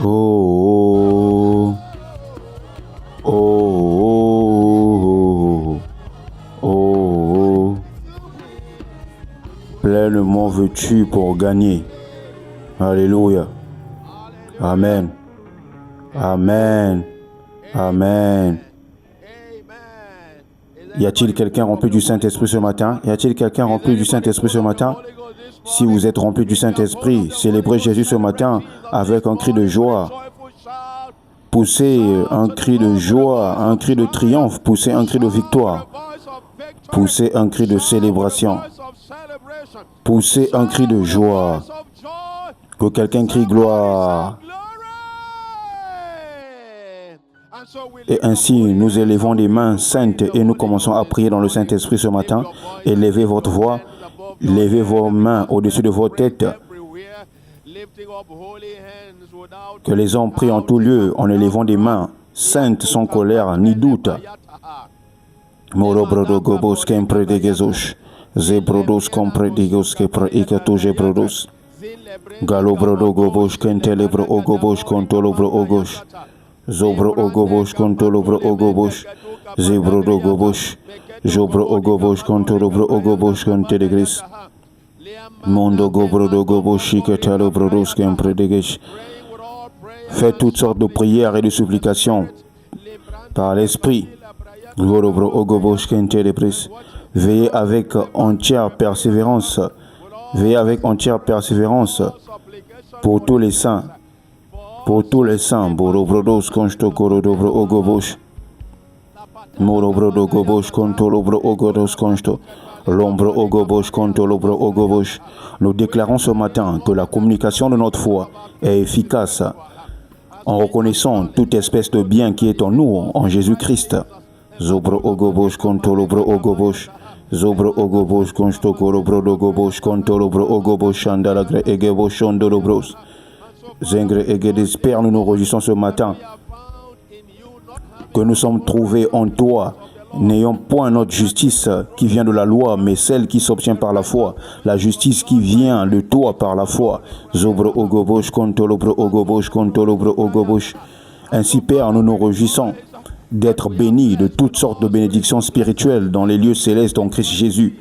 Oh, oh, oh, oh, oh. Pleinement veux-tu pour gagner. Alléluia. Amen. Amen. Amen. Y a-t-il quelqu'un rempli du Saint-Esprit ce matin? Y a-t-il quelqu'un rempli du Saint-Esprit ce matin? Si vous êtes rempli du Saint-Esprit, célébrez Jésus ce matin avec un cri de joie. Poussez un cri de joie, un cri de triomphe, poussez un cri de victoire. Poussez un cri de célébration. Poussez un cri de joie. Que quelqu'un crie gloire. Et ainsi, nous élevons des mains saintes et nous commençons à prier dans le Saint-Esprit ce matin. Élevez votre voix, levez vos mains au-dessus de vos têtes. Que les hommes prient en tout lieu en élevant des mains saintes sans colère ni doute. Morobrodo gobos kempre de gezosh. Zebrodos compre digos que pre ikatoje brodos. Galobrodo gobos kentelebro ogobos kontolobro ogosh. Zobro ogobosh kontolobro ogobosh. Zebrodo gobosh. Jobro ogobosh kontolobro ogobosh kontelegris. Mondo gobrodo goboshiketalobrodos kempre degesh. Faites toutes sortes de prières et de supplications par l'Esprit. Veillez avec entière persévérance. Veillez avec entière persévérance pour tous les saints. Pour tous les saints. Borobrodos konsto korodobro ogobosh. Morobrodo gobosh kontolobro ogodos konsto. L'ombre ogobosh kontolobro ogobosh. Nous déclarons ce matin que la communication de notre foi est efficace en reconnaissant toute espèce de bien qui est en nous, en Jésus-Christ. Zobro ogobosh kontolobro ogobosh. Zobro ogobosh konstokorobro dogobosh kontolobro ogobosh chandalagre egebosh shondolobros. Zengre egedis, Père, nous nous réjouissons ce matin que nous sommes trouvés en toi, n'ayant point notre justice qui vient de la loi, mais celle qui s'obtient par la foi, la justice qui vient de toi par la foi. Zobro ogobosh kontolobro ogobosh kontolobro ogobosh. Ainsi, Père, nous nous réjouissons d'être bénis de toutes sortes de bénédictions spirituelles dans les lieux célestes en Christ Jésus,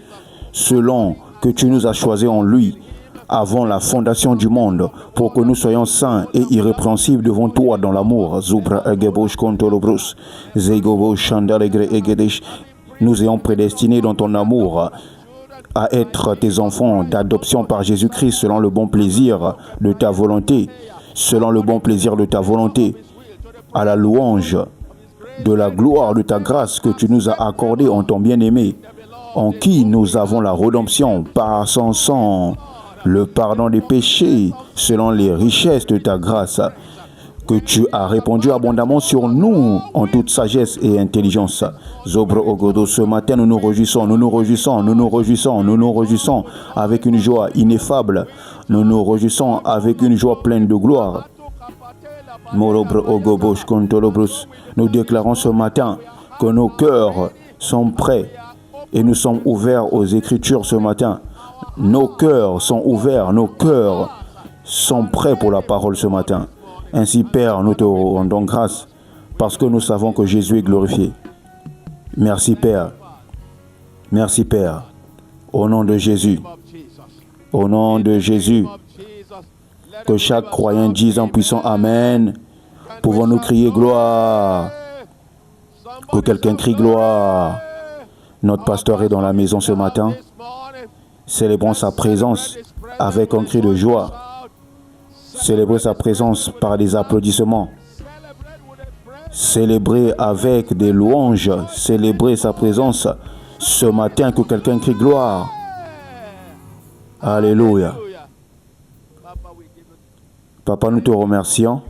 selon que tu nous as choisis en lui avant la fondation du monde, pour que nous soyons saints et irrépréhensibles devant toi dans l'amour. Zubra egebosh kontolobros, zegobosh chandalegre egedesh. Nous ayons prédestinés dans ton amour à être tes enfants d'adoption par Jésus-Christ selon le bon plaisir de ta volonté, selon le bon plaisir de ta volonté, à la louange de la gloire de ta grâce que tu nous as accordée en ton bien-aimé, en qui nous avons la rédemption par son sang, le pardon des péchés, selon les richesses de ta grâce, que tu as répandu abondamment sur nous en toute sagesse et intelligence. Zobro Ogodo, ce matin nous nous réjouissons, nous nous réjouissons, nous nous réjouissons, nous nous réjouissons avec une joie ineffable, nous nous réjouissons avec une joie pleine de gloire. Morobro ogobosh kontolobros. Nous déclarons ce matin que nos cœurs sont prêts et nous sommes ouverts aux Écritures ce matin. Nos cœurs sont ouverts, nos cœurs sont prêts pour la parole ce matin. Ainsi, Père, nous te rendons grâce parce que nous savons que Jésus est glorifié. Merci, Père. Merci, Père. Au nom de Jésus. Au nom de Jésus. Que chaque croyant dise en puissant Amen. Pouvons-nous crier gloire? Que quelqu'un crie gloire. Notre pasteur est dans la maison ce matin. Célébrons sa présence avec un cri de joie. Célébrez sa présence par des applaudissements. Célébrez avec des louanges. Célébrez sa présence ce matin. Que quelqu'un crie gloire. Alléluia. Papa, nous te remercions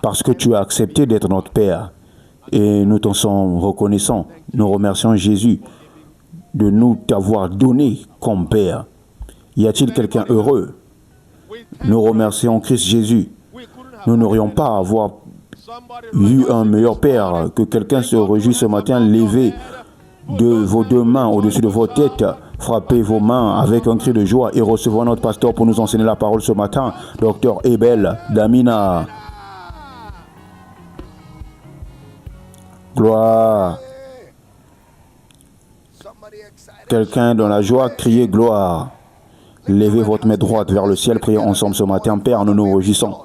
parce que tu as accepté d'être notre Père et nous t'en sommes reconnaissants. Nous remercions Jésus de nous t'avoir donné comme Père. Y a-t-il quelqu'un heureux? Nous remercions Christ Jésus. Nous n'aurions pas à avoir eu un meilleur Père. Que quelqu'un se réjouisse ce matin, levez de vos deux mains au-dessus de vos têtes Frappez vos mains avec un cri de joie et recevons notre pasteur pour nous enseigner la parole ce matin, Dr Abel Damina. Gloire. Quelqu'un dans la joie, criez gloire. Levez votre main droite vers le ciel, priez ensemble ce matin. Père, nous nous réjouissons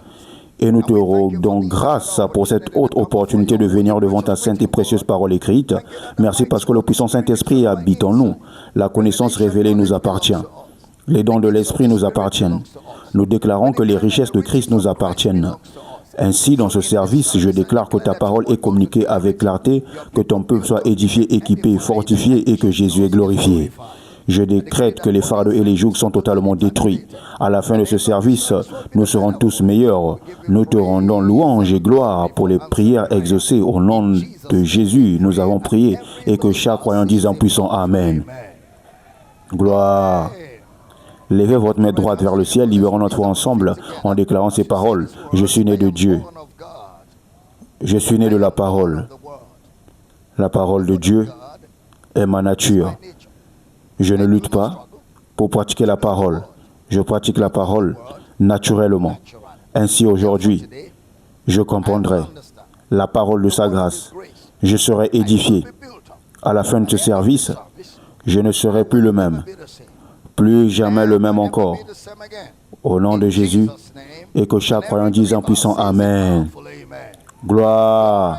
et nous te rendons grâce pour cette haute opportunité de venir devant ta sainte et précieuse parole écrite. Merci parce que le puissant Saint-Esprit habite en nous. La connaissance révélée nous appartient. Les dons de l'Esprit nous appartiennent. Nous déclarons que les richesses de Christ nous appartiennent. Ainsi, dans ce service, je déclare que ta parole est communiquée avec clarté, que ton peuple soit édifié, équipé, fortifié et que Jésus est glorifié. Je décrète que les fardeaux et les jougs sont totalement détruits. À la fin de ce service, nous serons tous meilleurs. Nous te rendons louange et gloire pour les prières exaucées. Au nom de Jésus, nous avons prié et que chaque croyant dise en puissant Amen. Gloire. Levez votre main droite vers le ciel, libérons notre foi ensemble en déclarant ces paroles. Je suis né de Dieu. Je suis né de la parole. La parole de Dieu est ma nature. Je ne lutte pas pour pratiquer la parole. Je pratique la parole naturellement. Ainsi aujourd'hui, je comprendrai la parole de sa grâce. Je serai édifié. À la fin de ce service, je ne serai plus le même. Plus jamais le même encore. Au nom de Jésus, et que chaque croyant dise en puissant Amen. Gloire.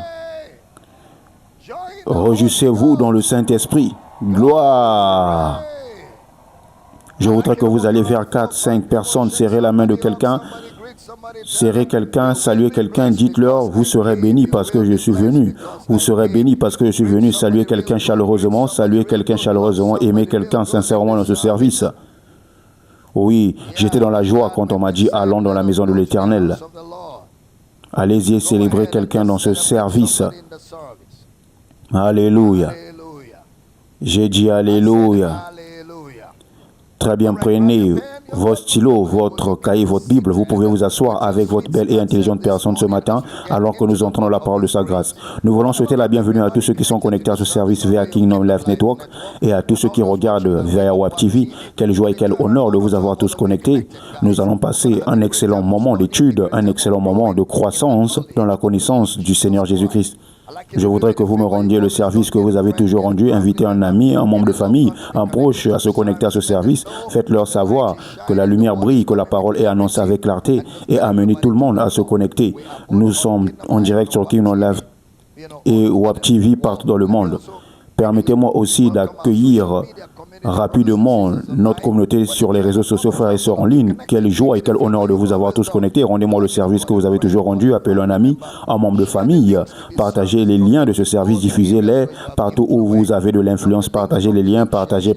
Réjouissez-vous dans le Saint-Esprit. Gloire. Je voudrais que vous allez vers 4, 5 personnes, serrez la main de quelqu'un, serrez quelqu'un, saluez quelqu'un, dites-leur, vous serez bénis parce que je suis venu. Vous serez bénis parce que je suis venu. Saluez quelqu'un chaleureusement, aimez quelqu'un sincèrement dans ce service. Oui, j'étais dans la joie quand on m'a dit, allons dans la maison de l'Éternel. Allez-y célébrer quelqu'un dans ce service. Alléluia. J'ai dit Alléluia. Très bien, prenez vos stylos, votre cahier, votre Bible. Vous pouvez vous asseoir avec votre belle et intelligente personne ce matin alors que nous entendons la parole de sa grâce. Nous voulons souhaiter la bienvenue à tous ceux qui sont connectés à ce service via Kingdom Life Network et à tous ceux qui regardent via WAP TV. Quelle joie et quel honneur de vous avoir tous connectés. Nous allons passer un excellent moment d'étude, un excellent moment de croissance dans la connaissance du Seigneur Jésus-Christ. Je voudrais que vous me rendiez le service que vous avez toujours rendu. Invitez un ami, un membre de famille, un proche à se connecter à ce service. Faites-leur savoir que la lumière brille, que la parole est annoncée avec clarté et amenez tout le monde à se connecter. Nous sommes en direct sur Kingdom Live et WAP TV partout dans le monde. Permettez-moi aussi d'accueillir rapidement notre communauté sur les réseaux sociaux, frères et sœurs en ligne. Quelle joie et quel honneur de vous avoir tous connectés. Rendez-moi le service que vous avez toujours rendu. Appelez un ami, un membre de famille. Partagez les liens de ce service, diffusez-les partout où vous avez de l'influence. Partagez les liens, partagez.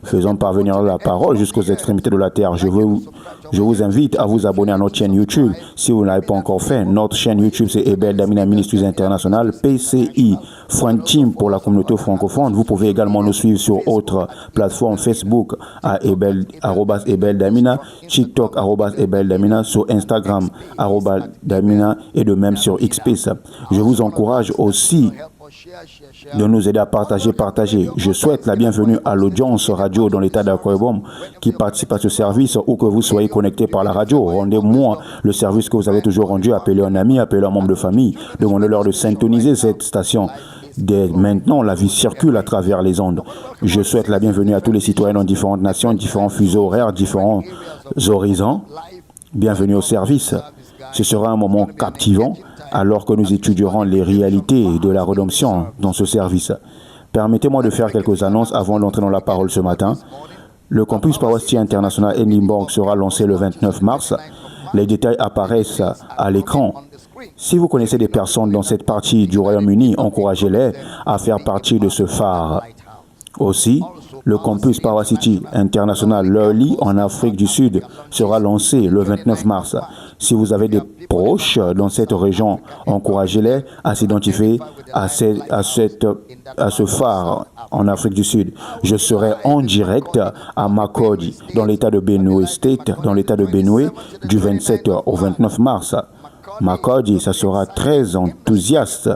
Faisons parvenir la parole jusqu'aux extrémités de la terre. Je vous invite à vous abonner à notre chaîne YouTube. Si vous ne l'avez pas encore fait, notre chaîne YouTube c'est Abel Damina Ministries International, PCI, Friend Team pour la communauté francophone. Vous pouvez également nous suivre sur autres plateformes, Facebook à @Abel Damina, TikTok @Abel Damina, sur Instagram @Damina et de même sur XSpace. Je vous encourage aussi de nous aider à partager. Je souhaite la bienvenue à l'audience radio dans l'état d'Akwa-Ibom qui participe à ce service ou que vous soyez connecté par la radio. Rendez-moi le service que vous avez toujours rendu. Appelez un ami, appelez un membre de famille. Demandez-leur de syntoniser cette station. Dès maintenant, la vie circule à travers les ondes. Je souhaite la bienvenue à tous les citoyens dans différentes nations, différents fuseaux horaires, différents horizons. Bienvenue au service. Ce sera un moment captivant alors que nous étudierons les réalités de la rédemption dans ce service. Permettez-moi de faire quelques annonces avant d'entrer dans la parole ce matin. Le campus Power International Edinburgh sera lancé le 29 mars. Les détails apparaissent à l'écran. Si vous connaissez des personnes dans cette partie du Royaume-Uni, encouragez-les à faire partie de ce phare. Aussi, le campus Power City International Lurley en Afrique du Sud sera lancé le 29 mars. Si vous avez des proches dans cette région, encouragez-les à s'identifier à ce phare en Afrique du Sud. Je serai en direct à Makurdi, dans l'état de Benue State, du 27 au 29 mars. Makurdi, ça sera très enthousiaste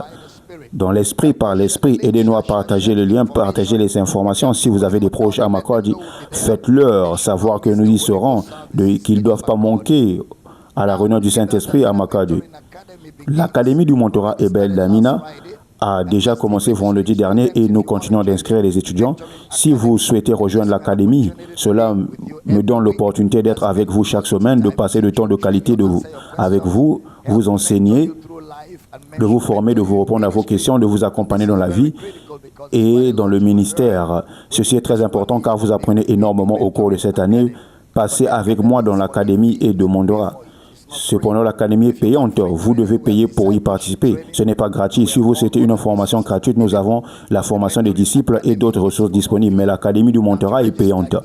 dans l'esprit, par l'esprit. Aidez-nous à partager le lien, partager les informations. Si vous avez des proches à Makodi, faites-leur savoir que nous y serons, qu'ils ne doivent pas manquer à la réunion du Saint-Esprit à Makodi. L'Académie du mentorat Ebel Damina a déjà commencé vendredi dernier et nous continuons d'inscrire les étudiants. Si vous souhaitez rejoindre l'académie, cela me donne l'opportunité d'être avec vous chaque semaine, de passer du temps de qualité avec vous, vous enseigner, de vous former, de vous répondre à vos questions, de vous accompagner dans la vie et dans le ministère. Ceci est très important car vous apprenez énormément au cours de cette année. Passez avec moi dans l'académie et de Mondora. Cependant, l'académie est payante. Vous devez payer pour y participer. Ce n'est pas gratuit. Si vous souhaitez une formation gratuite, nous avons la formation des disciples et d'autres ressources disponibles. Mais l'académie du mentorat est payante.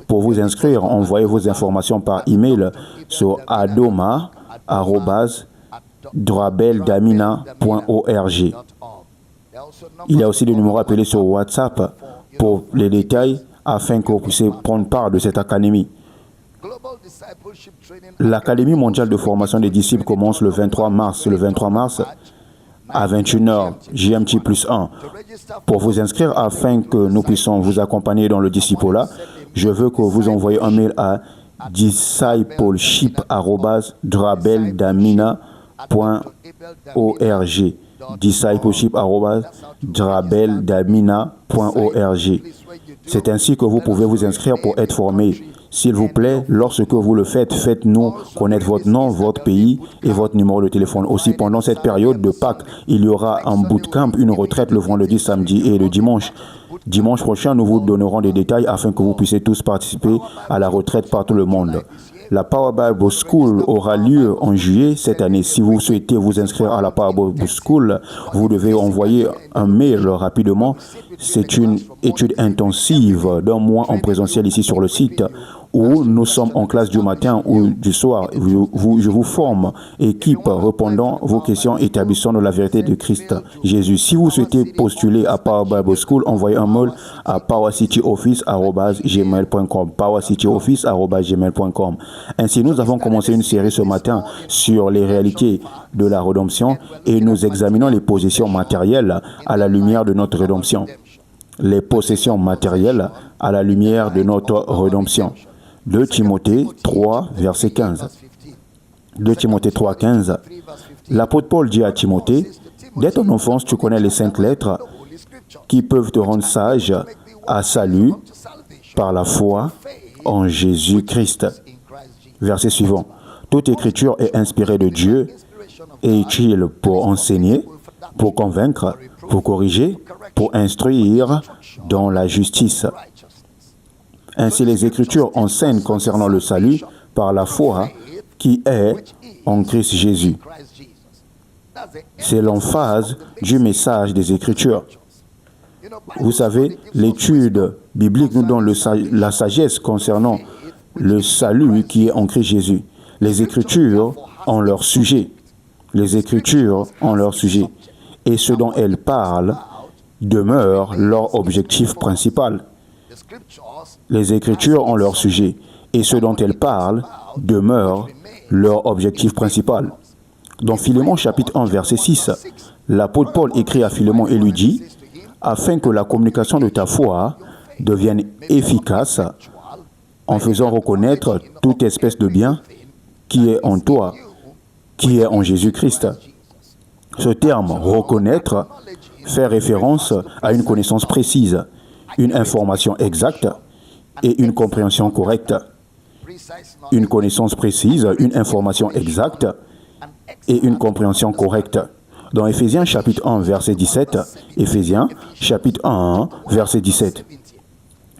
Pour vous inscrire, envoyez vos informations par email sur adoma@drabeldamina.org. Il y a aussi des numéros appelés sur WhatsApp pour les détails afin que vous puissiez prendre part de cette académie. L'Académie mondiale de formation des disciples commence le 23 mars. Le 23 mars à 21h, GMT plus 1. Pour vous inscrire afin que nous puissions vous accompagner dans le disciple-là, je veux que vous envoyiez un mail à discipleship@drabeldamina.org. discipleship@drabeldamina.org. C'est ainsi que vous pouvez vous inscrire pour être formé. S'il vous plaît, lorsque vous le faites, faites-nous connaître votre nom, votre pays et votre numéro de téléphone. Aussi, pendant cette période de Pâques, il y aura un bootcamp, une retraite le vendredi, samedi et le dimanche. Dimanche prochain, nous vous donnerons des détails afin que vous puissiez tous participer à la retraite par tout le monde. La Power Bible School aura lieu en juillet cette année. Si vous souhaitez vous inscrire à la Power Bible School, vous devez envoyer un mail rapidement. C'est une étude intensive d'un mois en présentiel ici sur le site où nous sommes en classe du matin ou du soir. Je vous forme, équipe, répondant vos questions, établissant de la vérité de Christ Jésus. Si vous souhaitez postuler à Power Bible School, envoyez un mail à powercityoffice@gmail.com. powercityoffice@gmail.com. Ainsi, nous avons commencé une série ce matin sur les réalités de la rédemption et nous examinons les possessions matérielles à la lumière de notre rédemption. Les possessions matérielles à la lumière de notre rédemption. 2 Timothée 3, verset 15. 2 Timothée 3, 15. L'apôtre Paul dit à Timothée, « Dès ton enfance, tu connais les saintes lettres qui peuvent te rendre sage à salut par la foi en Jésus-Christ. » Verset suivant. « Toute écriture est inspirée de Dieu et utile pour enseigner, pour convaincre, pour corriger, pour instruire dans la justice. » Ainsi, les Écritures enseignent concernant le salut par la foi qui est en Christ Jésus. C'est l'emphase du message des Écritures. Vous savez, l'étude biblique nous donne la sagesse concernant le salut qui est en Christ Jésus. Les Écritures ont leur sujet. Les Écritures ont leur sujet. Et ce dont elles parlent demeure leur objectif principal. Les Écritures ont leur sujet, et ce dont elles parlent demeure leur objectif principal. Dans Philémon chapitre 1, verset 6, l'apôtre Paul écrit à Philémon et lui dit « Afin que la communication de ta foi devienne efficace en faisant reconnaître toute espèce de bien qui est en toi, qui est en Jésus-Christ. » Ce terme « reconnaître » fait référence à une connaissance précise, une information exacte et une compréhension correcte. Une connaissance précise, une information exacte et une compréhension correcte. Dans Éphésiens chapitre 1, verset 17, Éphésiens chapitre 1, verset 17.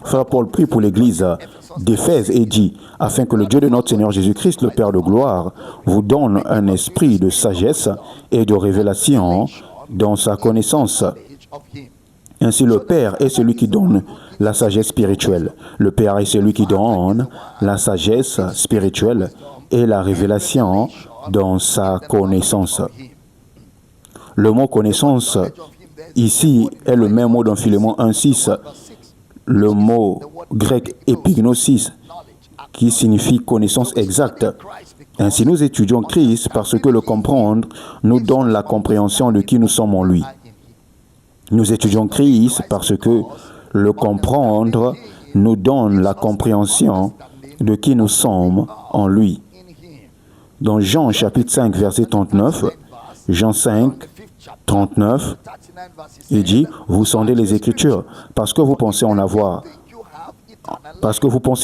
Frère Paul prie pour l'église d'Éphèse et dit, afin que le Dieu de notre Seigneur Jésus-Christ, le Père de gloire, vous donne un esprit de sagesse et de révélation dans sa connaissance. Ainsi, le Père est celui qui donne la sagesse spirituelle. Le Père est celui qui donne la sagesse spirituelle et la révélation dans sa connaissance. Le mot connaissance ici est le même mot dans Philémon 1.6, le mot grec épignosis, qui signifie connaissance exacte. Ainsi, nous étudions Christ parce que le comprendre nous donne la compréhension de qui nous sommes en lui. Nous étudions Christ parce que le comprendre nous donne la compréhension de qui nous sommes en lui. Dans Jean chapitre 5, verset 39, Jean 5, 39, il dit, vous sondez les Écritures parce que vous pensez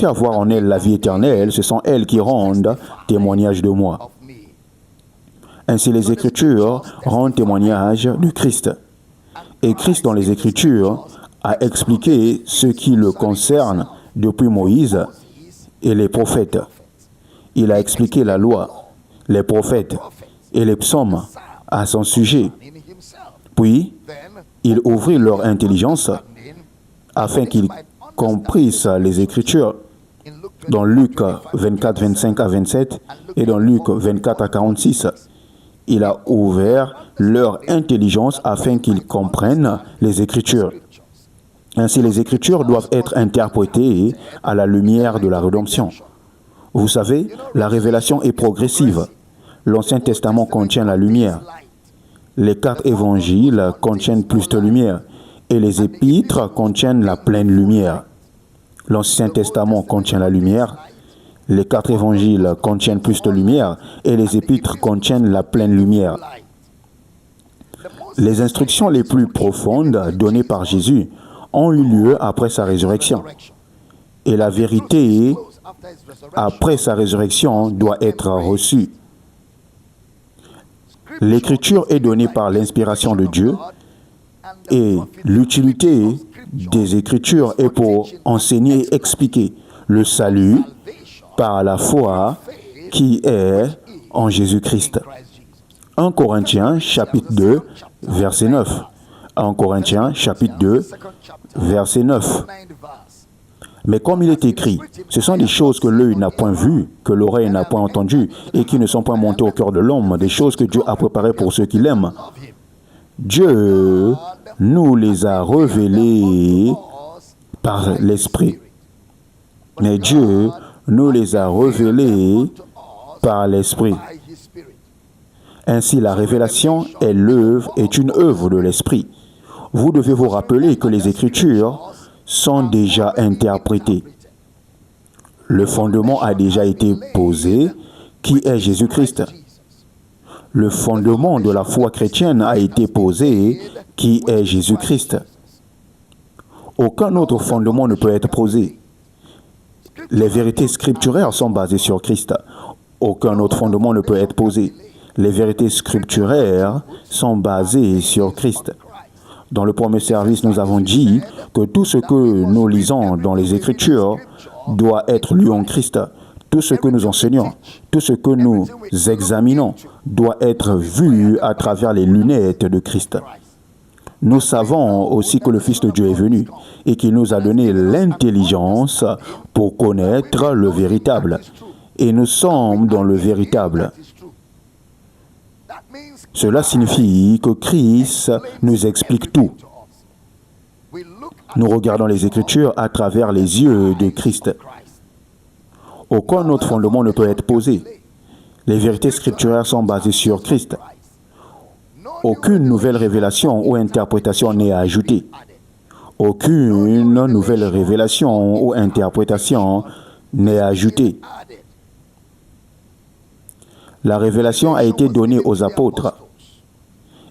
avoir en elles la vie éternelle, ce sont elles qui rendent témoignage de moi. Ainsi les Écritures rendent témoignage de Christ. Et Christ dans les Écritures a expliqué ce qui le concerne depuis Moïse et les prophètes. Il a expliqué la loi, les prophètes et les psaumes à son sujet. Puis, il ouvrit leur intelligence afin qu'ils comprissent les Écritures dans Luc 24, 25 à 27 et dans Luc 24 à 46. Il a ouvert leur intelligence afin qu'ils comprennent les Écritures. Ainsi, les Écritures doivent être interprétées à la lumière de la rédemption. Vous savez, la révélation est progressive. L'Ancien Testament contient la lumière. Les 4 évangiles contiennent plus de lumière et les épîtres contiennent la pleine lumière. L'Ancien Testament contient la lumière, les 4 évangiles contiennent plus de lumière et les épîtres contiennent la pleine lumière. Les instructions les plus profondes données par Jésus ont eu lieu après sa résurrection. Et la vérité après sa résurrection doit être reçue. L'Écriture est donnée par l'inspiration de Dieu et l'utilité des Écritures est pour enseigner et expliquer le salut par la foi qui est en Jésus-Christ. 1 Corinthiens chapitre 2, verset 9. 1 Corinthiens chapitre 2, verset 9. Mais comme il est écrit, ce sont des choses que l'œil n'a point vues, que l'oreille n'a point entendues, et qui ne sont point montées au cœur de l'homme, des choses que Dieu a préparées pour ceux qui l'aiment. Dieu nous les a révélées par l'Esprit. Mais Dieu nous les a révélées par l'Esprit. Ainsi, la révélation est une œuvre de l'Esprit. Vous devez vous rappeler que les Écritures sont déjà interprétées. Le fondement a déjà été posé, qui est Jésus-Christ. Le fondement de la foi chrétienne a été posé, qui est Jésus-Christ. Aucun autre fondement ne peut être posé. Les vérités scripturaires sont basées sur Christ. Aucun autre fondement ne peut être posé. Les vérités scripturaires sont basées sur Christ. Dans le premier service, nous avons dit que tout ce que nous lisons dans les Écritures doit être lu en Christ. Tout ce que nous enseignons, tout ce que nous examinons doit être vu à travers les lunettes de Christ. Nous savons aussi que le Fils de Dieu est venu et qu'il nous a donné l'intelligence pour connaître le véritable. Et nous sommes dans le véritable. Cela signifie que Christ nous explique tout. Nous regardons les Écritures à travers les yeux de Christ. Aucun autre fondement ne peut être posé. Les vérités scripturaires sont basées sur Christ. Aucune nouvelle révélation ou interprétation n'est ajoutée. Aucune nouvelle révélation ou interprétation n'est ajoutée. La révélation a été donnée aux apôtres.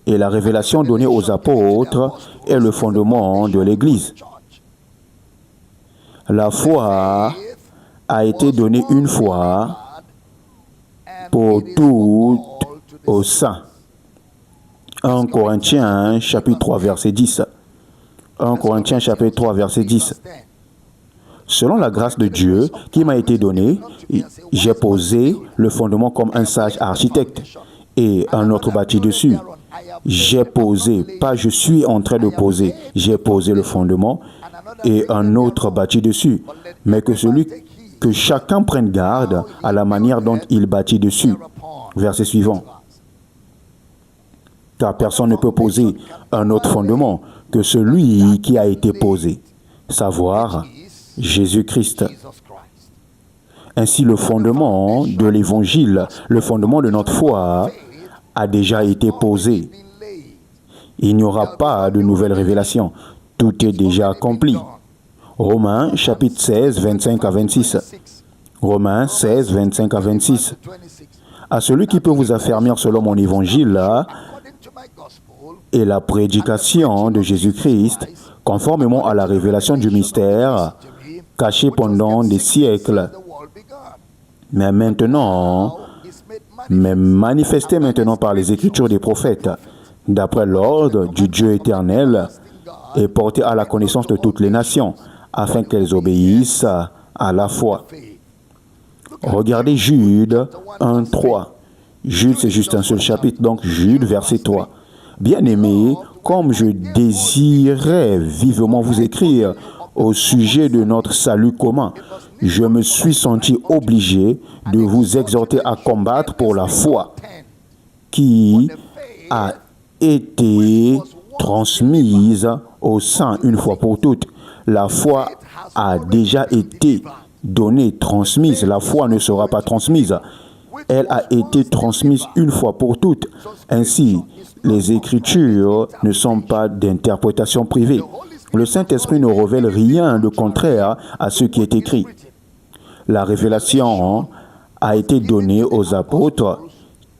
Et la révélation donnée aux apôtres est le fondement de l'Église. La foi a été donnée une fois pour toutes aux saints. 1 Corinthiens chapitre 3 verset 10. 1 Corinthiens chapitre 3 verset 10. Selon la grâce de Dieu qui m'a été donnée, j'ai posé le fondement comme un sage architecte et un autre bâti dessus. J'ai posé, pas je suis en train de poser, j'ai posé le fondement et un autre bâti dessus. Mais que chacun prenne garde à la manière dont il bâtit dessus. Verset suivant. Car personne ne peut poser un autre fondement que celui qui a été posé, savoir Jésus-Christ. Ainsi, le fondement de l'Évangile, le fondement de notre foi a déjà été posé. Il n'y aura pas de nouvelles révélations. Tout est déjà accompli. Romains chapitre 16, 25 à 26. Romains 16, 25 à 26. À celui qui peut vous affermir selon mon évangile et la prédication de Jésus-Christ, conformément à la révélation du mystère caché pendant des siècles, mais manifesté maintenant par les Écritures des prophètes, d'après l'ordre du Dieu éternel, et porté à la connaissance de toutes les nations, afin qu'elles obéissent à la foi. Regardez Jude 1, 3. Jude, c'est juste un seul chapitre, donc Jude, verset 3. Bien-aimés, comme je désirais vivement vous écrire au sujet de notre salut commun, je me suis senti obligé de vous exhorter à combattre pour la foi qui a été transmise au saints une fois pour toutes. La foi a déjà été donnée, transmise. La foi ne sera pas transmise. Elle a été transmise une fois pour toutes. Ainsi, les Écritures ne sont pas d'interprétation privée. Le Saint-Esprit ne révèle rien de contraire à ce qui est écrit. La révélation a été donnée aux apôtres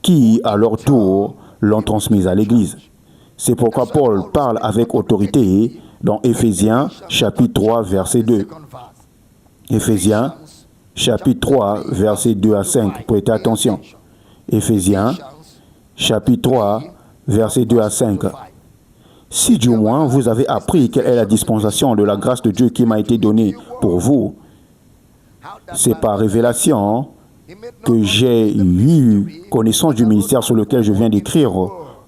qui, à leur tour, l'ont transmise à l'Église. C'est pourquoi Paul parle avec autorité dans Éphésiens chapitre 3, verset 2. Éphésiens chapitre 3, verset 2 à 5. Prêtez attention. Éphésiens chapitre 3, verset 2 à 5. Si du moins vous avez appris quelle est la dispensation de la grâce de Dieu qui m'a été donnée pour vous, c'est par révélation que j'ai eu connaissance du ministère sur lequel je viens d'écrire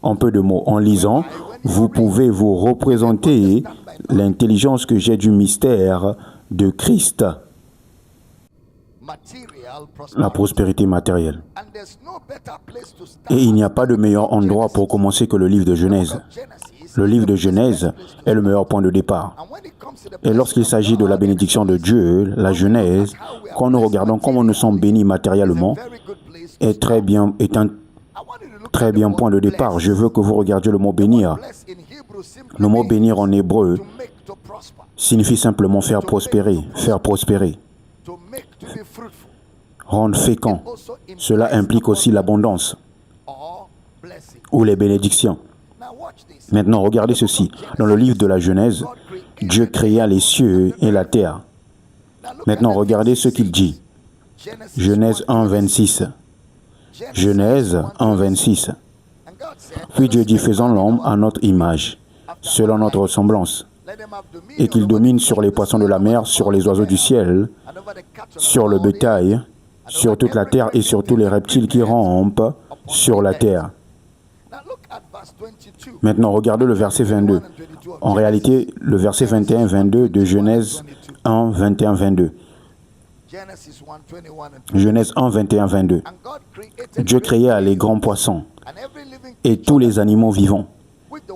en peu de mots. En lisant, vous pouvez vous représenter l'intelligence que j'ai du mystère de Christ, la prospérité matérielle. Et il n'y a pas de meilleur endroit pour commencer que le livre de Genèse. Le livre de Genèse est le meilleur point de départ. Et lorsqu'il s'agit de la bénédiction de Dieu, la Genèse, quand nous regardons comment nous sommes bénis matériellement, est un très bien point de départ. Je veux que vous regardiez le mot bénir. Le mot bénir en hébreu signifie simplement faire prospérer, rendre fécond. Cela implique aussi l'abondance ou les bénédictions. Maintenant, regardez ceci. Dans le livre de la Genèse, Dieu créa les cieux et la terre. Maintenant, regardez ce qu'il dit. Genèse 1, 26. Genèse 1, 26. Puis Dieu dit, faisons l'homme à notre image, selon notre ressemblance, et qu'il domine sur les poissons de la mer, sur les oiseaux du ciel, sur le bétail, sur toute la terre et sur tous les reptiles qui rampent sur la terre. Maintenant, regardez le verset 22. En réalité, le verset 21-22 de Genèse 1, 21-22. Genèse 1, 21-22. Dieu créa les grands poissons et tous les animaux vivants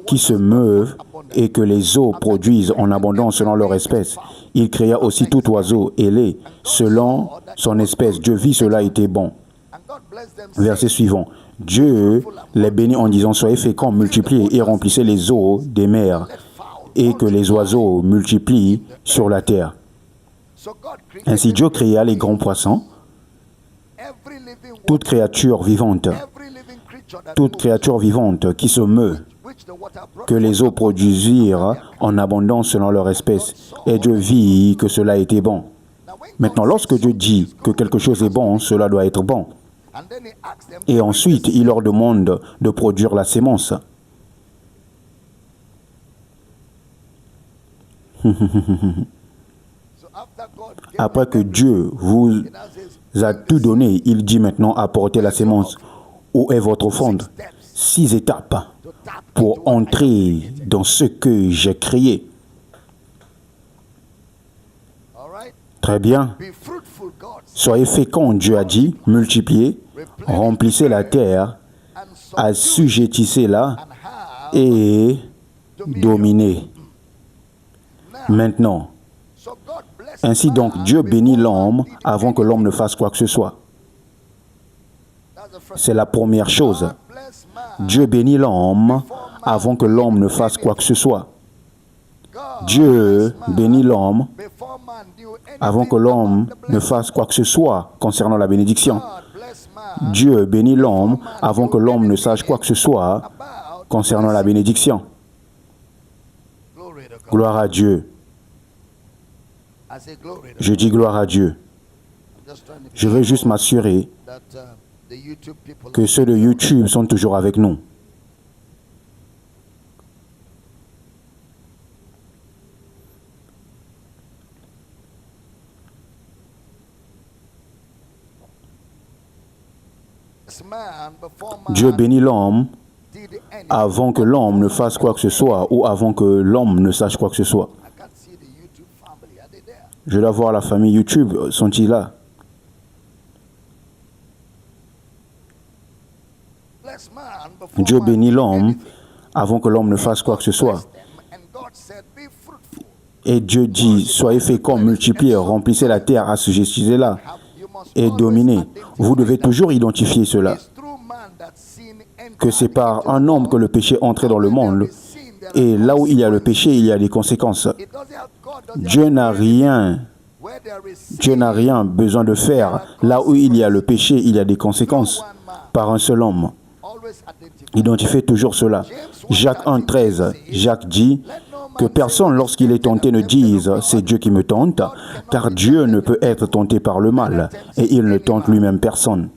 qui se meuvent et que les eaux produisent en abondance selon leur espèce. Il créa aussi tout oiseau ailé selon son espèce. Dieu vit, cela était bon. Verset suivant. Dieu les bénit en disant, soyez féconds, multipliez et remplissez les eaux des mers et que les oiseaux multiplient sur la terre. Ainsi Dieu créa les grands poissons, toute créature vivante qui se meut, que les eaux produisirent en abondance selon leur espèce. Et Dieu vit que cela était bon. Maintenant, lorsque Dieu dit que quelque chose est bon, cela doit être bon. Et ensuite, il leur demande de produire la sémence. Après que Dieu vous a tout donné, il dit maintenant apportez la sémence. Où est votre offrande? 6 étapes pour entrer dans ce que j'ai créé. Très bien. Soyez féconds, Dieu a dit, multipliez, remplissez la terre, assujettissez-la et dominez. Maintenant, ainsi donc, Dieu bénit l'homme avant que l'homme ne fasse quoi que ce soit. C'est la première chose. Dieu bénit l'homme avant que l'homme ne fasse quoi que ce soit. Dieu bénit l'homme avant que l'homme ne fasse quoi que ce soit concernant la bénédiction. Dieu bénit l'homme avant que l'homme ne sache quoi que ce soit concernant la bénédiction. Gloire à Dieu. Je dis gloire à Dieu. Je veux juste m'assurer que ceux de YouTube sont toujours avec nous. Dieu bénit l'homme avant que l'homme ne fasse quoi que ce soit ou avant que l'homme ne sache quoi que ce soit. Je dois voir la famille YouTube. Sont-ils là? Dieu bénit l'homme avant que l'homme ne fasse quoi que ce soit. Et Dieu dit, soyez féconds, multipliez, remplissez la terre, assujettissez-la et dominez. Vous devez toujours identifier cela. Que c'est par un homme que le péché est entré dans le monde. Et là où il y a le péché, il y a des conséquences. Dieu n'a rien besoin de faire. Là où il y a le péché, il y a des conséquences. Par un seul homme. Identifiez toujours cela. Jacques 1,13. Jacques dit que personne, lorsqu'il est tenté, ne dise « c'est Dieu qui me tente », car Dieu ne peut être tenté par le mal, et il ne tente lui-même personne.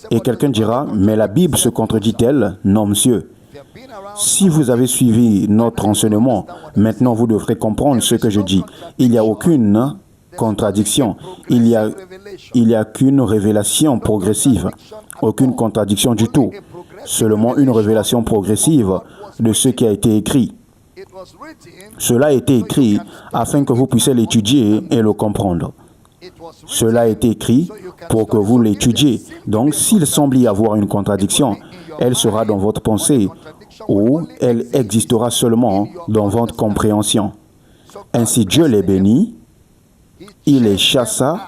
Et quelqu'un dira « mais la Bible se contredit-elle » Non, monsieur. Si vous avez suivi notre enseignement, maintenant vous devrez comprendre ce que je dis. Il n'y a aucune contradiction. Il n'y a qu'une révélation progressive. Aucune contradiction du tout. Seulement une révélation progressive de ce qui a été écrit. Cela a été écrit afin que vous puissiez l'étudier et le comprendre. Cela a été écrit pour que vous l'étudiez. Donc, s'il semble y avoir une contradiction, elle sera dans votre pensée ou elle existera seulement dans votre compréhension. Ainsi, Dieu les bénit, il les chassa.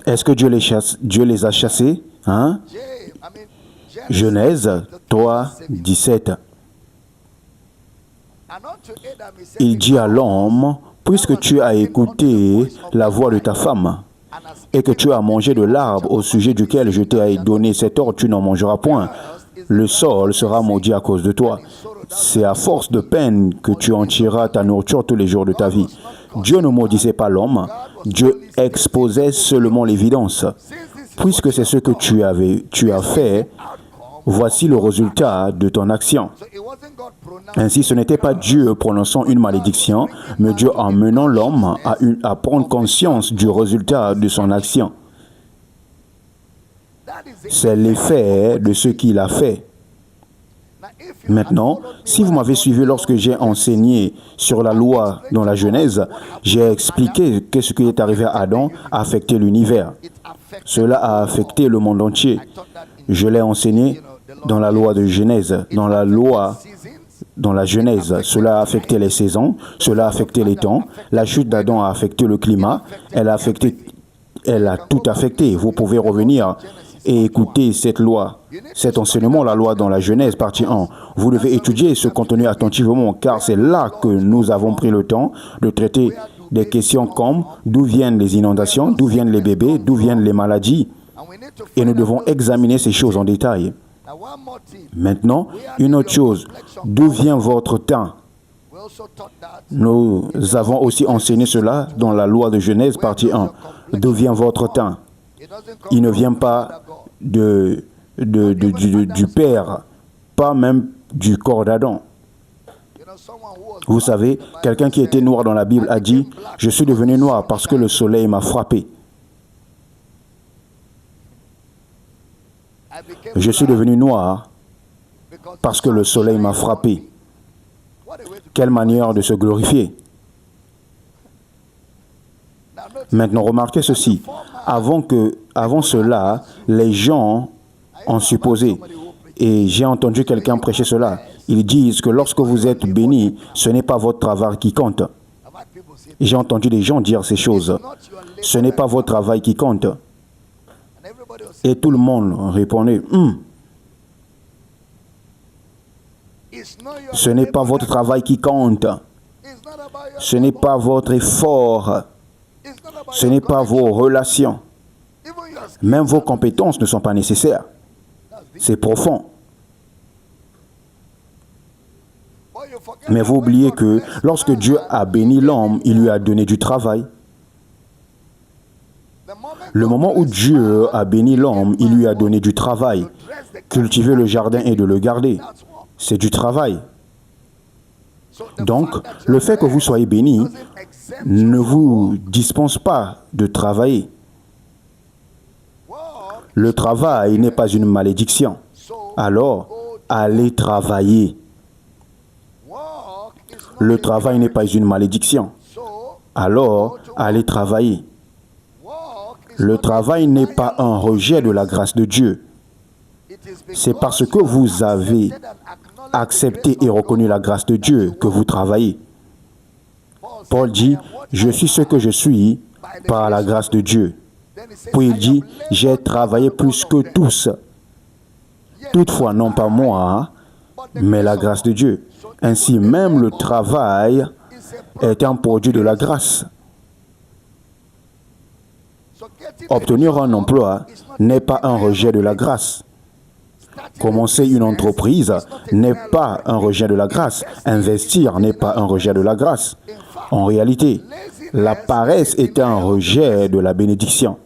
Est-ce que Dieu les a chassés? Hein? Genèse 3, 17. Il dit à l'homme, puisque tu as écouté la voix de ta femme et que tu as mangé de l'arbre au sujet duquel je t'ai donné cet ordre, tu n'en mangeras point. Le sol sera maudit à cause de toi. C'est à force de peine que tu en tireras ta nourriture tous les jours de ta vie. Dieu ne maudissait pas l'homme, Dieu exposait seulement l'évidence. Puisque c'est ce que tu as fait, voici le résultat de ton action. Ainsi, ce n'était pas Dieu prononçant une malédiction, mais Dieu emmenant l'homme à prendre conscience du résultat de son action. C'est l'effet de ce qu'il a fait. Maintenant, si vous m'avez suivi lorsque j'ai enseigné sur la loi dans la Genèse, j'ai expliqué que ce qui est arrivé à Adam a affecté l'univers. Cela a affecté le monde entier. Je l'ai enseigné dans la loi de Genèse, dans la Genèse. Cela a affecté les saisons, cela a affecté les temps. La chute d'Adam a affecté le climat, elle a tout affecté. Vous pouvez revenir et écouter cette loi, cet enseignement, la loi dans la Genèse, partie 1. Vous devez étudier ce contenu attentivement, car c'est là que nous avons pris le temps de traiter des questions comme d'où viennent les inondations, d'où viennent les bébés, d'où viennent les maladies. Et nous devons examiner ces choses en détail. Maintenant, une autre chose, d'où vient votre temps? Nous avons aussi enseigné cela dans la loi de Genèse, partie 1. D'où vient votre temps? Il ne vient pas du Père, pas même du corps d'Adam. Vous savez, quelqu'un qui était noir dans la Bible a dit « Je suis devenu noir parce que le soleil m'a frappé. » Je suis devenu noir parce que le soleil m'a frappé. Quelle manière de se glorifier. Maintenant, remarquez ceci. Avant cela, les gens ont supposé, et j'ai entendu quelqu'un prêcher cela, ils disent que lorsque vous êtes béni, ce n'est pas votre travail qui compte. J'ai entendu des gens dire ces choses. Ce n'est pas votre travail qui compte. Et tout le monde répondait, ce n'est pas votre travail qui compte. Ce n'est pas votre effort. Ce n'est pas vos relations. Même vos compétences ne sont pas nécessaires. C'est profond. Mais vous oubliez que lorsque Dieu a béni l'homme, il lui a donné du travail. Le moment où Dieu a béni l'homme, il lui a donné du travail. Cultiver le jardin et de le garder, c'est du travail. Donc, le fait que vous soyez béni ne vous dispense pas de travailler. Le travail n'est pas une malédiction. Alors, allez travailler. Le travail n'est pas une malédiction. Alors, allez travailler. Le travail n'est pas un rejet de la grâce de Dieu. C'est parce que vous avez accepté et reconnu la grâce de Dieu que vous travaillez. Paul dit, je suis ce que je suis par la grâce de Dieu. Puis il dit, j'ai travaillé plus que tous. Toutefois, non pas moi, mais la grâce de Dieu. Ainsi, même le travail est un produit de la grâce. Obtenir un emploi n'est pas un rejet de la grâce. Commencer une entreprise n'est pas un rejet de la grâce. Investir n'est pas un rejet de la grâce. En réalité, la paresse est un rejet de la bénédiction.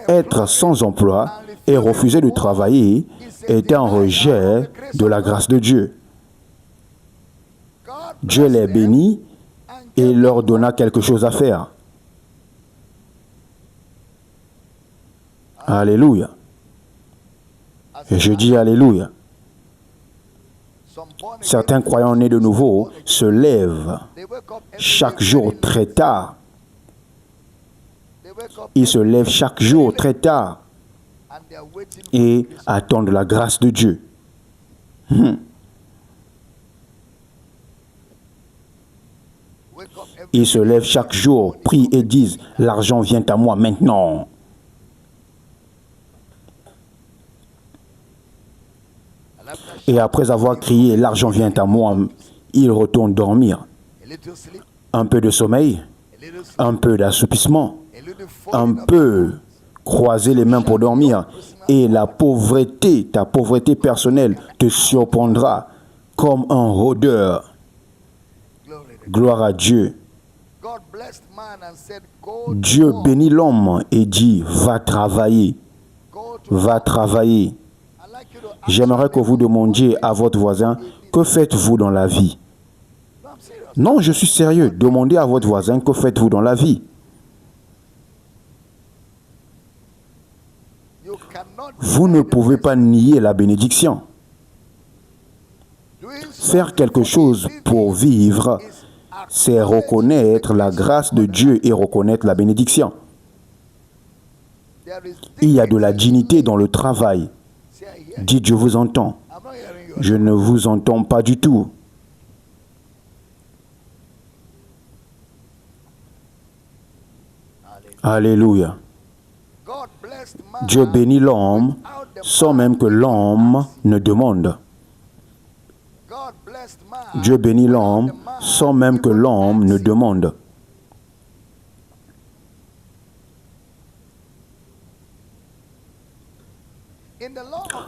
Être sans emploi et refuser de travailler est un rejet de la grâce de Dieu. Dieu les bénit et leur donna quelque chose à faire. Alléluia. Et je dis Alléluia. Certains croyants nés de nouveau se lèvent chaque jour très tard. Ils se lèvent chaque jour très tard et attendent la grâce de Dieu. Ils se lèvent chaque jour, prient et disent, l'argent vient à moi maintenant. Et après avoir crié, l'argent vient à moi, ils retournent dormir. Un peu de sommeil, un peu d'assoupissement, un peu croiser les mains pour dormir. Et la pauvreté, ta pauvreté personnelle te surprendra comme un rôdeur. Gloire à Dieu. Dieu bénit l'homme et dit, va travailler, va travailler. J'aimerais que vous demandiez à votre voisin, que faites-vous dans la vie? Non, je suis sérieux. Demandez à votre voisin, que faites-vous dans la vie? Vous ne pouvez pas nier la bénédiction. Faire quelque chose pour vivre, c'est reconnaître la grâce de Dieu et reconnaître la bénédiction. Il y a de la dignité dans le travail. Dites, je vous entends. Je ne vous entends pas du tout. Alléluia. Dieu bénit l'homme sans même que l'homme ne demande. Dieu bénit l'homme sans même que l'homme ne demande.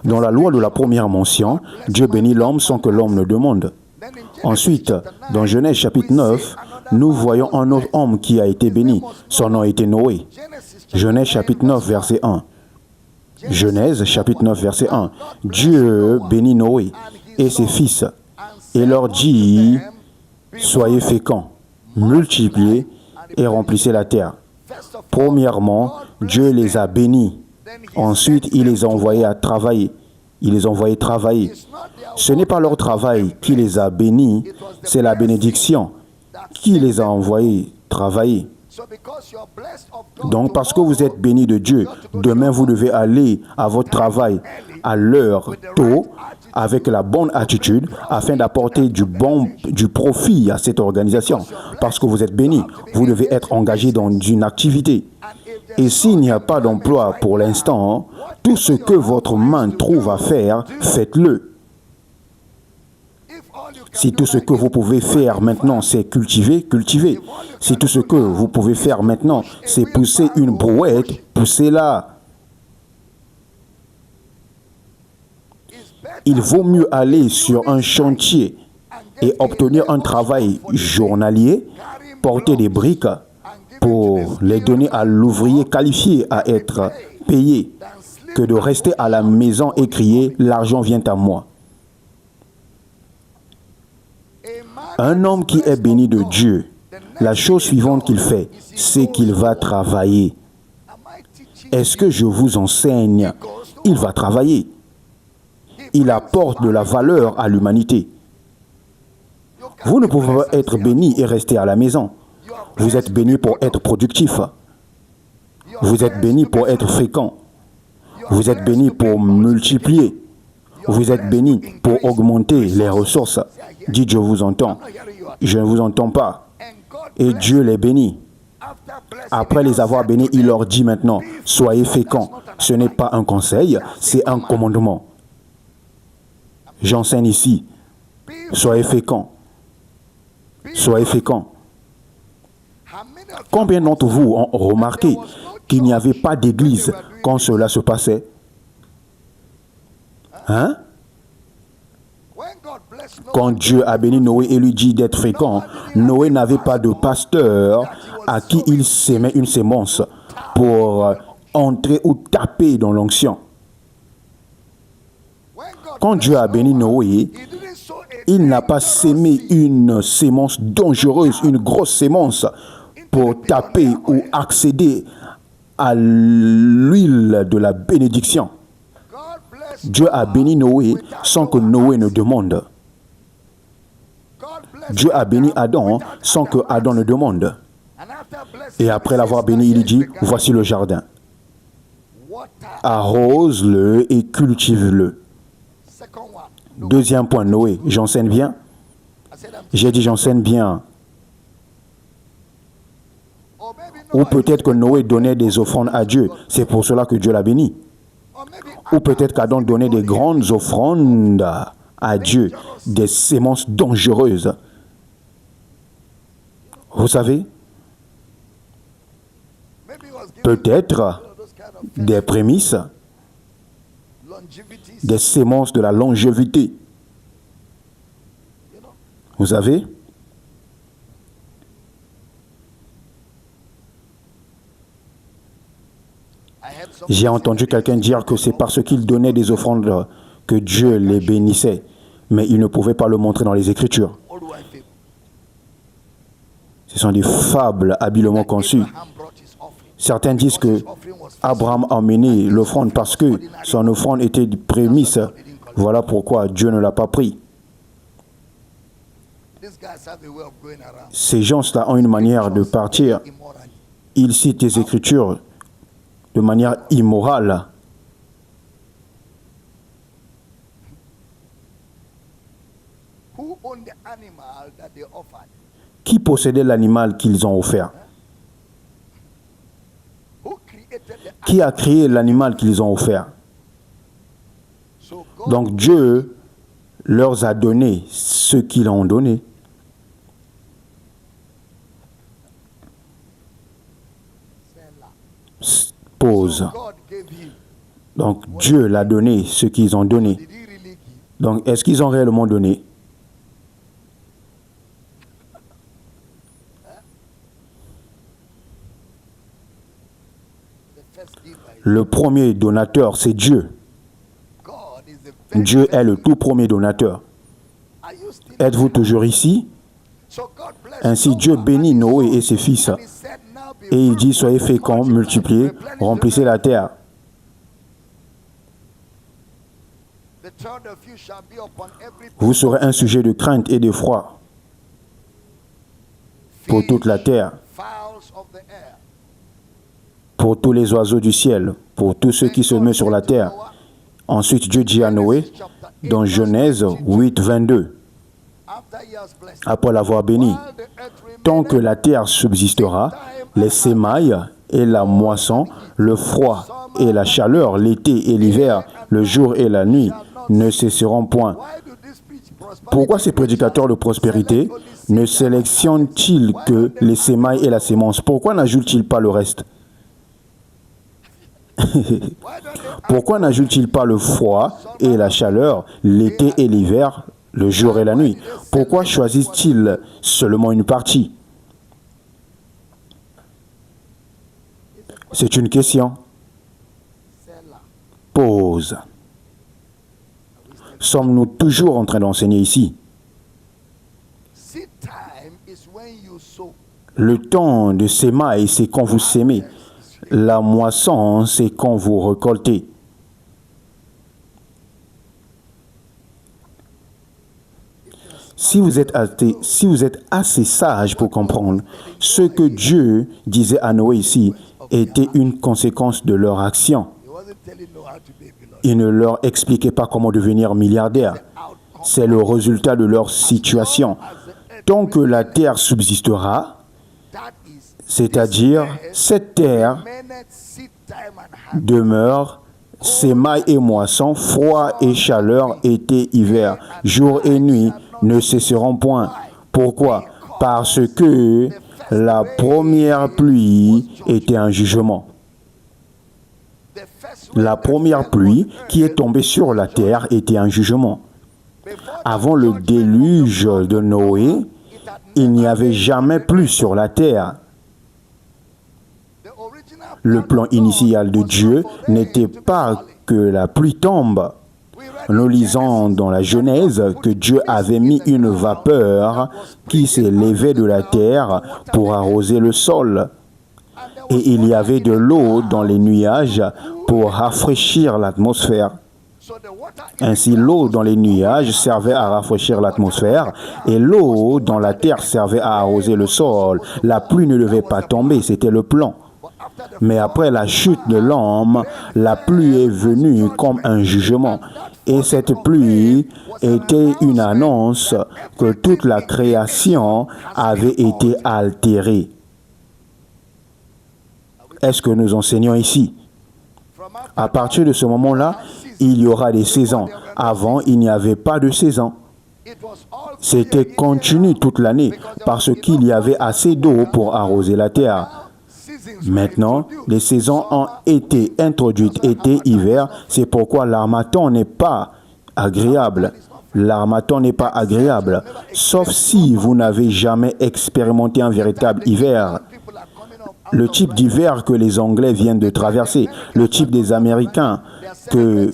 Dans la loi de la première mention, Dieu bénit l'homme sans que l'homme ne demande. Ensuite, dans Genèse chapitre 9, nous voyons un autre homme qui a été béni. Son nom était Noé. Genèse chapitre 9, verset 1. Genèse chapitre 9, verset 1. Dieu bénit Noé et ses fils et leur dit, soyez féconds, multipliez et remplissez la terre. Premièrement, Dieu les a bénis. Ensuite, il les a envoyés à travailler. Il les a envoyés travailler. Ce n'est pas leur travail qui les a bénis, c'est la bénédiction qui les a envoyés travailler. Donc, parce que vous êtes bénis de Dieu, demain vous devez aller à votre travail à l'heure tôt avec la bonne attitude afin d'apporter du profit à cette organisation. Parce que vous êtes béni, vous devez être engagé dans une activité. Et s'il n'y a pas d'emploi pour l'instant, tout ce que votre main trouve à faire, faites-le. Si tout ce que vous pouvez faire maintenant, c'est cultiver, cultivez. Si tout ce que vous pouvez faire maintenant, c'est pousser une brouette, poussez-la. Il vaut mieux aller sur un chantier et obtenir un travail journalier, porter des briques pour les donner à l'ouvrier qualifié à être payé, que de rester à la maison et crier « l'argent vient à moi ». Un homme qui est béni de Dieu, la chose suivante qu'il fait, c'est qu'il va travailler. Est-ce que je vous enseigne? Il va travailler. Il apporte de la valeur à l'humanité. Vous ne pouvez pas être béni et rester à la maison. Vous êtes béni pour être productif. Vous êtes béni pour être fréquent. Vous êtes béni pour multiplier. Vous êtes béni pour augmenter les ressources. Dites, je vous entends. Je ne vous entends pas. Et Dieu les bénit. Après les avoir bénis, il leur dit maintenant, soyez féconds. Ce n'est pas un conseil, c'est un commandement. J'enseigne ici. Soyez féconds. Soyez féconds. Combien d'entre vous ont remarqué qu'il n'y avait pas d'église quand cela se passait? Hein? Quand Dieu a béni Noé et lui dit d'être fécond, Noé n'avait pas de pasteur à qui il sémait une sémence pour entrer ou taper dans l'onction. Quand Dieu a béni Noé, il n'a pas sémé une sémence dangereuse, une grosse sémence pour taper ou accéder à l'huile de la bénédiction. Dieu a béni Noé sans que Noé ne demande. Dieu a béni Adam sans que Adam ne demande. Et après l'avoir béni, il dit, voici le jardin. Arrose-le et cultive-le. Deuxième point, Noé, j'enseigne bien? J'ai dit j'enseigne bien. Ou peut-être que Noé donnait des offrandes à Dieu. C'est pour cela que Dieu l'a béni. Ou peut-être qu'Adam donnait des grandes offrandes à Dieu, des semences dangereuses. Vous savez, peut-être des prémices, des semences de la longévité. Vous savez, j'ai entendu quelqu'un dire que c'est parce qu'il donnait des offrandes que Dieu les bénissait, mais il ne pouvait pas le montrer dans les Écritures. Ce sont des fables habilement conçues. Certains disent que Abraham a emmené l'offrande parce que son offrande était de prémisse. Voilà pourquoi Dieu ne l'a pas pris. Ces gens-là ont une manière de partir. Ils citent les Écritures de manière immorale. Qui possédait l'animal qu'ils ont offert? Qui a créé l'animal qu'ils ont offert? Donc Dieu leur a donné ce qu'ils ont donné. Pause. Donc Dieu l'a donné ce qu'ils ont donné. Donc est-ce qu'ils ont réellement donné? Le premier donateur, c'est Dieu. Dieu est le tout premier donateur. Êtes-vous toujours ici? Ainsi, Dieu bénit Noé et ses fils. Et il dit, soyez féconds, multipliez, remplissez la terre. Vous serez un sujet de crainte et d'effroi pour toute la terre, pour tous les oiseaux du ciel, pour tous ceux qui se mettent sur la terre. Ensuite, Dieu dit à Noé, dans Genèse 8, 22, après l'avoir béni, tant que la terre subsistera, les semailles et la moisson, le froid et la chaleur, l'été et l'hiver, le jour et la nuit ne cesseront point. Pourquoi ces prédicateurs de prospérité ne sélectionnent-ils que les semailles et la sémence? Pourquoi n'ajoutent-ils pas le reste? Pourquoi n'ajoutent-ils pas le froid et la chaleur, l'été et l'hiver, le jour et la nuit? Pourquoi choisissent-ils seulement une partie? C'est une question. Pause. Sommes-nous toujours en train d'enseigner ici? Le temps de sémailles, c'est quand vous sémez. La moisson, c'est quand vous récoltez. Si vous êtes assez sage pour comprendre, ce que Dieu disait à Noé ici était une conséquence de leur action. Il ne leur expliquait pas comment devenir milliardaire. C'est le résultat de leur situation. Tant que la terre subsistera, c'est-à-dire cette terre demeure, sémailles et moissons, froid et chaleur, été, hiver, jour et nuit ne cesseront point. Pourquoi? Parce que la première pluie était un jugement. La première pluie qui est tombée sur la terre était un jugement. Avant le déluge de Noé, il n'y avait jamais plu sur la terre. Le plan initial de Dieu n'était pas que la pluie tombe. Nous lisons dans la Genèse que Dieu avait mis une vapeur qui s'élevait de la terre pour arroser le sol. Et il y avait de l'eau dans les nuages pour rafraîchir l'atmosphère. Ainsi, l'eau dans les nuages servait à rafraîchir l'atmosphère et l'eau dans la terre servait à arroser le sol. La pluie ne devait pas tomber, c'était le plan. Mais après la chute de l'homme, la pluie est venue comme un jugement. Et cette pluie était une annonce que toute la création avait été altérée. Est-ce que nous enseignons ici? À partir de ce moment-là, il y aura des saisons. Avant, il n'y avait pas de saison. C'était continu toute l'année parce qu'il y avait assez d'eau pour arroser la terre. Maintenant, les saisons ont été introduites, été, hiver. C'est pourquoi l'harmattan n'est pas agréable. L'harmattan n'est pas agréable, sauf si vous n'avez jamais expérimenté un véritable hiver. Le type d'hiver que les Anglais viennent de traverser, le type des Américains, que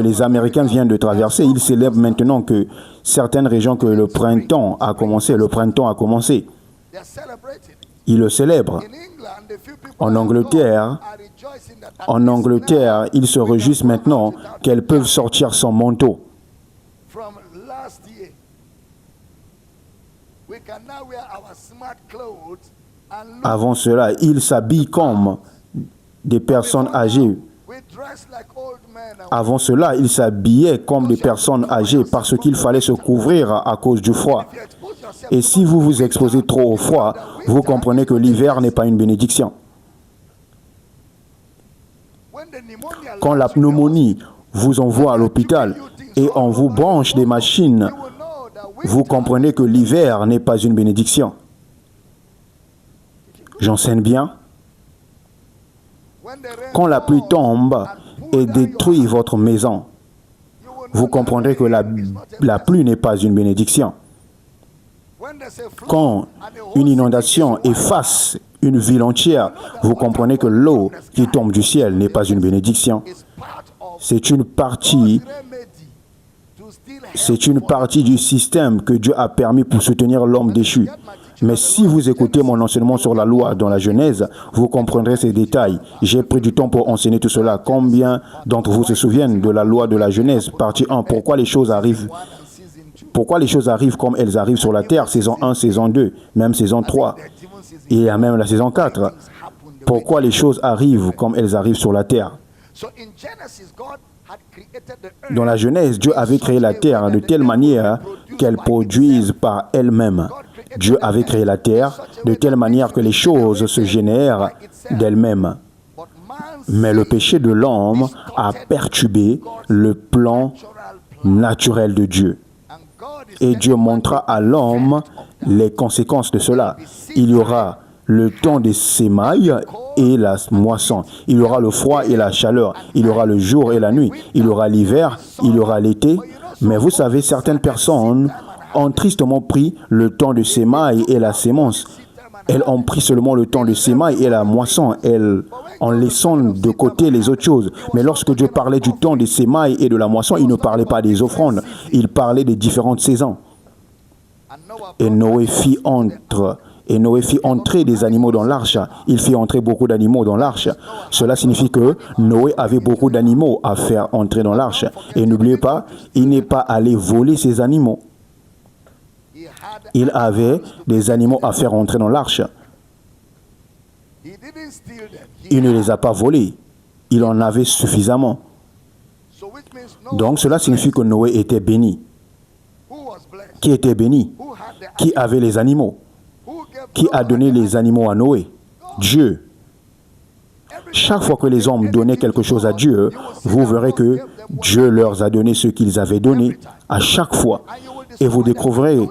les Américains viennent de traverser, ils célèbrent maintenant que certaines régions que le printemps a commencé. Ils le célèbrent. En Angleterre, ils se réjouissent maintenant qu'elles peuvent sortir sans manteau. Avant cela, ils s'habillent comme des personnes âgées. Avant cela, ils s'habillaient comme des personnes âgées parce qu'il fallait se couvrir à cause du froid. Et si vous vous exposez trop au froid, vous comprenez que l'hiver n'est pas une bénédiction. Quand la pneumonie vous envoie à l'hôpital et on vous branche des machines, vous comprenez que l'hiver n'est pas une bénédiction. J'enseigne bien. Quand la pluie tombe et détruit votre maison, vous comprendrez que la pluie n'est pas une bénédiction. Quand une inondation efface une ville entière, vous comprenez que l'eau qui tombe du ciel n'est pas une bénédiction. C'est une partie du système que Dieu a permis pour soutenir l'homme déchu. Mais si vous écoutez mon enseignement sur la loi dans la Genèse, vous comprendrez ces détails. J'ai pris du temps pour enseigner tout cela. Combien d'entre vous se souviennent de la loi de la Genèse, partie 1, pourquoi les choses arrivent comme elles arrivent sur la terre, saison 1, saison 2, même saison 3, et il y a même la saison 4. Pourquoi les choses arrivent comme elles arrivent sur la terre? Dans la Genèse, Dieu avait créé la terre de telle manière qu'elle produise par elle-même. Dieu avait créé la terre de telle manière que les choses se génèrent d'elles-mêmes. Mais le péché de l'homme a perturbé le plan naturel de Dieu. Et Dieu montra à l'homme les conséquences de cela. Il y aura le temps des semailles et la moisson. Il y aura le froid et la chaleur. Il y aura le jour et la nuit. Il y aura l'hiver, il y aura l'été. Mais vous savez, certaines personnes ont tristement pris le temps de semailles et la sémence. Elles ont pris seulement le temps de semailles et la moisson, en laissant de côté les autres choses. Mais lorsque Dieu parlait du temps des semailles et de la moisson, il ne parlait pas des offrandes. Il parlait des différentes saisons. Et Noé fit entrer des animaux dans l'arche. Il fit entrer beaucoup d'animaux dans l'arche. Cela signifie que Noé avait beaucoup d'animaux à faire entrer dans l'arche. Et n'oubliez pas, il n'est pas allé voler ces animaux. Il avait des animaux à faire entrer dans l'arche. Il ne les a pas volés. Il en avait suffisamment. Donc cela signifie que Noé était béni. Qui était béni? Qui avait les animaux? Qui a donné les animaux à Noé? Dieu. Chaque fois que les hommes donnaient quelque chose à Dieu, vous verrez que Dieu leur a donné ce qu'ils avaient donné à chaque fois. Et vous découvrirez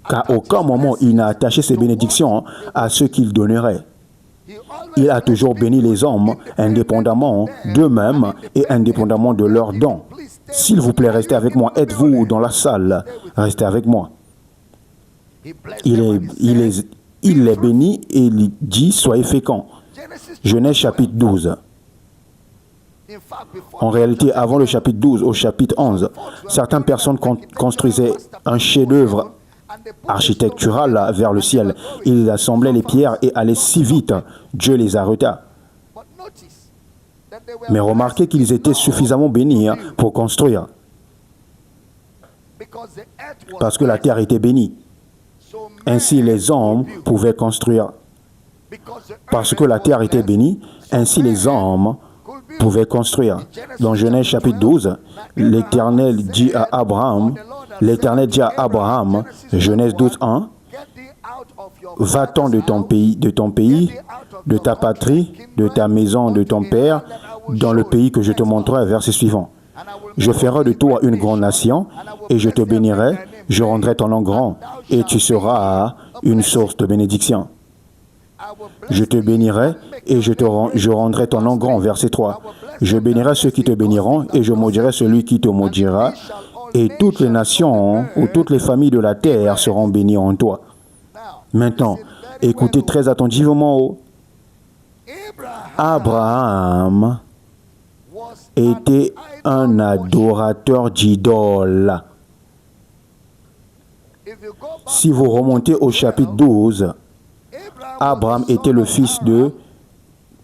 qu'à aucun moment il n'a attaché ses bénédictions à ce qu'il donnerait. Il a toujours béni les hommes indépendamment d'eux-mêmes et indépendamment de leurs dons. S'il vous plaît, restez avec moi. Êtes-vous dans la salle? Restez avec moi. Il les bénit et il dit, soyez féconds. Genèse chapitre 12. En réalité, avant le chapitre 12 au chapitre 11, certaines personnes construisaient un chef-d'œuvre architectural vers le ciel. Ils assemblaient les pierres et allaient si vite, Dieu les arrêta. Mais remarquez qu'ils étaient suffisamment bénis pour construire. Parce que la terre était bénie. Ainsi les hommes pouvaient construire. Parce que la terre était bénie, ainsi les hommes pouvaient construire. Dans Genèse chapitre 12, l'Éternel dit à Abraham, Genèse 12, 1, va-t'en de ton pays, de ta patrie, de ta maison, de ton père, dans le pays que je te montrerai. Verset suivant. Je ferai de toi une grande nation, et je te bénirai, je rendrai ton nom grand, et tu seras une source de bénédiction. Je te bénirai, et je rendrai ton nom grand. Verset 3. Je bénirai ceux qui te béniront, et je maudirai celui qui te maudira, et toutes les nations ou toutes les familles de la terre seront bénies en toi. Maintenant, écoutez très attentivement. Abraham était un adorateur d'idoles. Si vous remontez au chapitre 12, Abraham était le fils de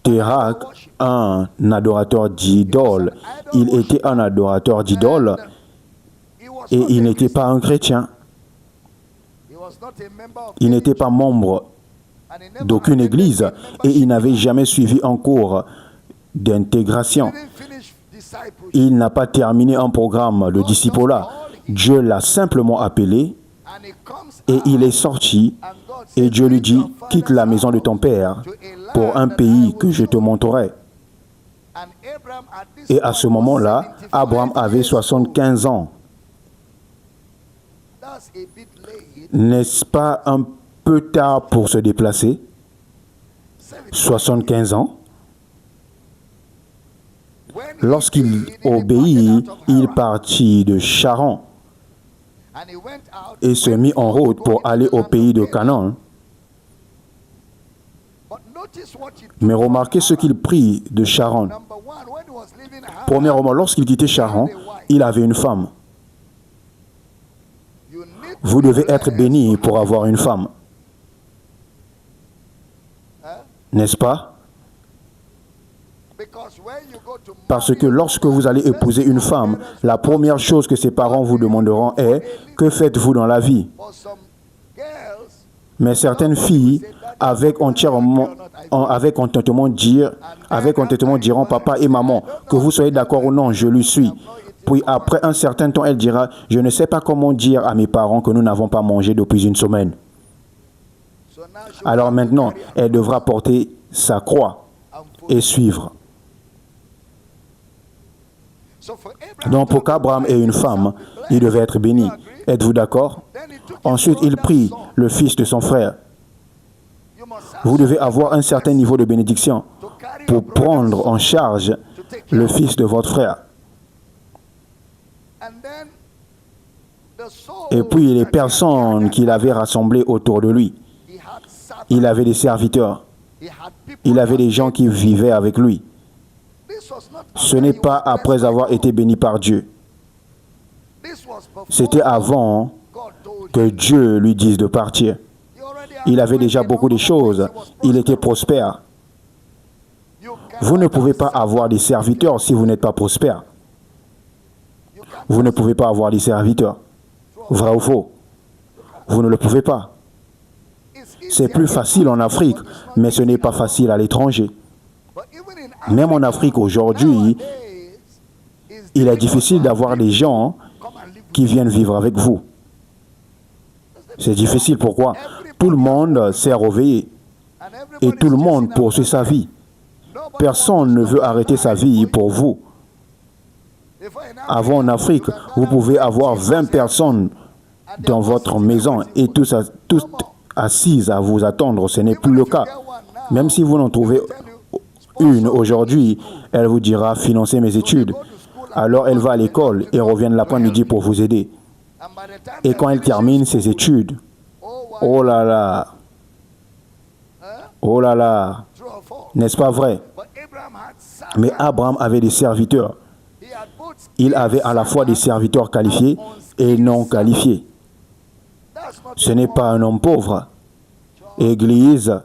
Térak, un adorateur d'idoles. Il était un adorateur d'idoles et il n'était pas un chrétien. Il n'était pas membre d'aucune église et il n'avait jamais suivi un cours d'intégration. Il n'a pas terminé un programme de discipulat. Dieu l'a simplement appelé et il est sorti et Dieu lui dit, quitte la maison de ton père pour un pays que je te montrerai. Et à ce moment-là, Abraham avait 75 ans. N'est-ce pas un peu tard pour se déplacer? 75 ans. Lorsqu'il obéit, il partit de Charan et se mit en route pour aller au pays de Canaan. Mais remarquez ce qu'il prit de Charan. Premièrement, lorsqu'il quittait Charan, il avait une femme. Vous devez être béni pour avoir une femme. N'est-ce pas? Parce que lorsque vous allez épouser une femme, la première chose que ses parents vous demanderont est « Que faites-vous dans la vie ?» Mais certaines filles, avec contentement diront, papa et maman, que vous soyez d'accord ou non, je lui suis. Puis après un certain temps, elle dira, je ne sais pas comment dire à mes parents que nous n'avons pas mangé depuis une semaine. Alors maintenant, elle devra porter sa croix et suivre. Donc pour qu'Abraham ait une femme, il devait être béni. Êtes-vous d'accord? Ensuite, il prit le fils de son frère. Vous devez avoir un certain niveau de bénédiction pour prendre en charge le fils de votre frère. Et puis les personnes qu'il avait rassemblées autour de lui. Il avait des serviteurs. Il avait des gens qui vivaient avec lui. Ce n'est pas après avoir été béni par Dieu. C'était avant que Dieu lui dise de partir. Il avait déjà beaucoup de choses. Il était prospère. Vous ne pouvez pas avoir des serviteurs si vous n'êtes pas prospère. Vous ne pouvez pas avoir des serviteurs. Vrai ou faux? Vous ne le pouvez pas. C'est plus facile en Afrique, mais ce n'est pas facile à l'étranger. Même en Afrique aujourd'hui, il est difficile d'avoir des gens qui viennent vivre avec vous. C'est difficile, pourquoi? Tout le monde s'est réveillé et tout le monde poursuit sa vie. Personne ne veut arrêter sa vie pour vous. Avant en Afrique, vous pouvez avoir 20 personnes dans votre maison et tous assises à vous attendre. Ce n'est plus le cas. Même si vous n'en trouvez une aujourd'hui, elle vous dira « financez mes études ». Alors elle va à l'école et revient l'après-midi pour vous aider. Et quand elle termine ses études, oh là là, n'est-ce pas vrai? Mais Abraham avait des serviteurs. Il avait à la fois des serviteurs qualifiés et non qualifiés. Ce n'est pas un homme pauvre. Église,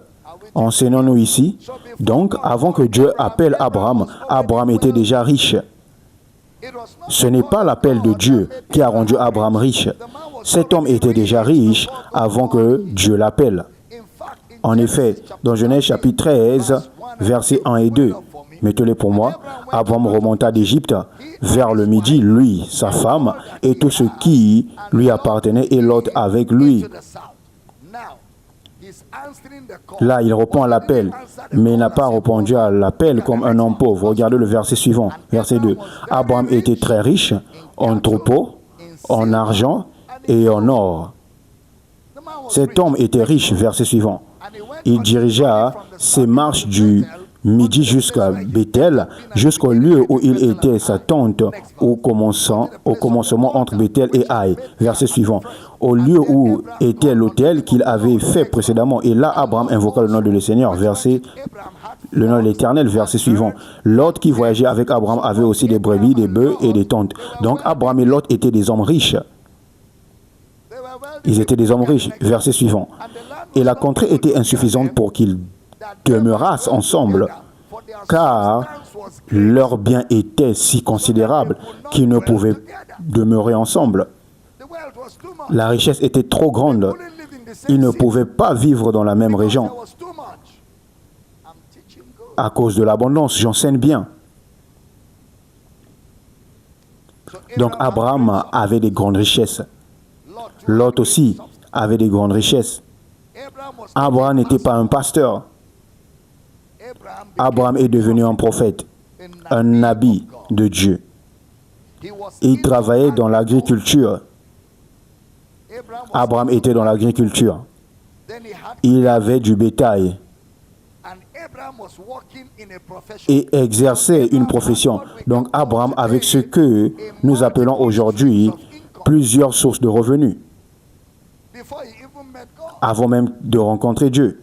enseignons-nous ici. Donc, avant que Dieu appelle Abraham, Abraham était déjà riche. Ce n'est pas l'appel de Dieu qui a rendu Abraham riche. Cet homme était déjà riche avant que Dieu l'appelle. En effet, dans Genèse chapitre 13, versets 1 et 2, mettez-les pour moi, Abraham remonta d'Égypte vers le midi, lui, sa femme, et tout ce qui lui appartenait, et Lot avec lui. Là, il répond à l'appel, mais il n'a pas répondu à l'appel comme un homme pauvre. Regardez le verset suivant, verset 2. Abraham était très riche en troupeaux, en argent et en or. Cet homme était riche, verset suivant. Il dirigea ses marches du midi jusqu'à Bethel, jusqu'au lieu où il était sa tente, au commencement entre Bethel et Haï. Verset suivant. Au lieu où était l'autel qu'il avait fait précédemment. Et là, Abraham invoqua le nom de le Seigneur. Le nom de l'Éternel, verset suivant. Lot qui voyageait avec Abraham avait aussi des brebis, des bœufs et des tentes. Donc Abraham et Lot étaient des hommes riches. Ils étaient des hommes riches. Verset suivant. Et la contrée était insuffisante pour qu'ils demeurassent ensemble, car leurs biens étaient si considérables qu'ils ne pouvaient demeurer ensemble. La richesse était trop grande. Ils ne pouvaient pas vivre dans la même région. À cause de l'abondance, j'enseigne bien. Donc Abraham avait des grandes richesses. Lot aussi avait des grandes richesses. Abraham n'était pas un pasteur. Abraham est devenu un prophète, un nabi de Dieu. Il travaillait dans l'agriculture. Abraham était dans l'agriculture. Il avait du bétail et exerçait une profession. Donc Abraham avait ce que nous appelons aujourd'hui plusieurs sources de revenus. Avant même de rencontrer Dieu,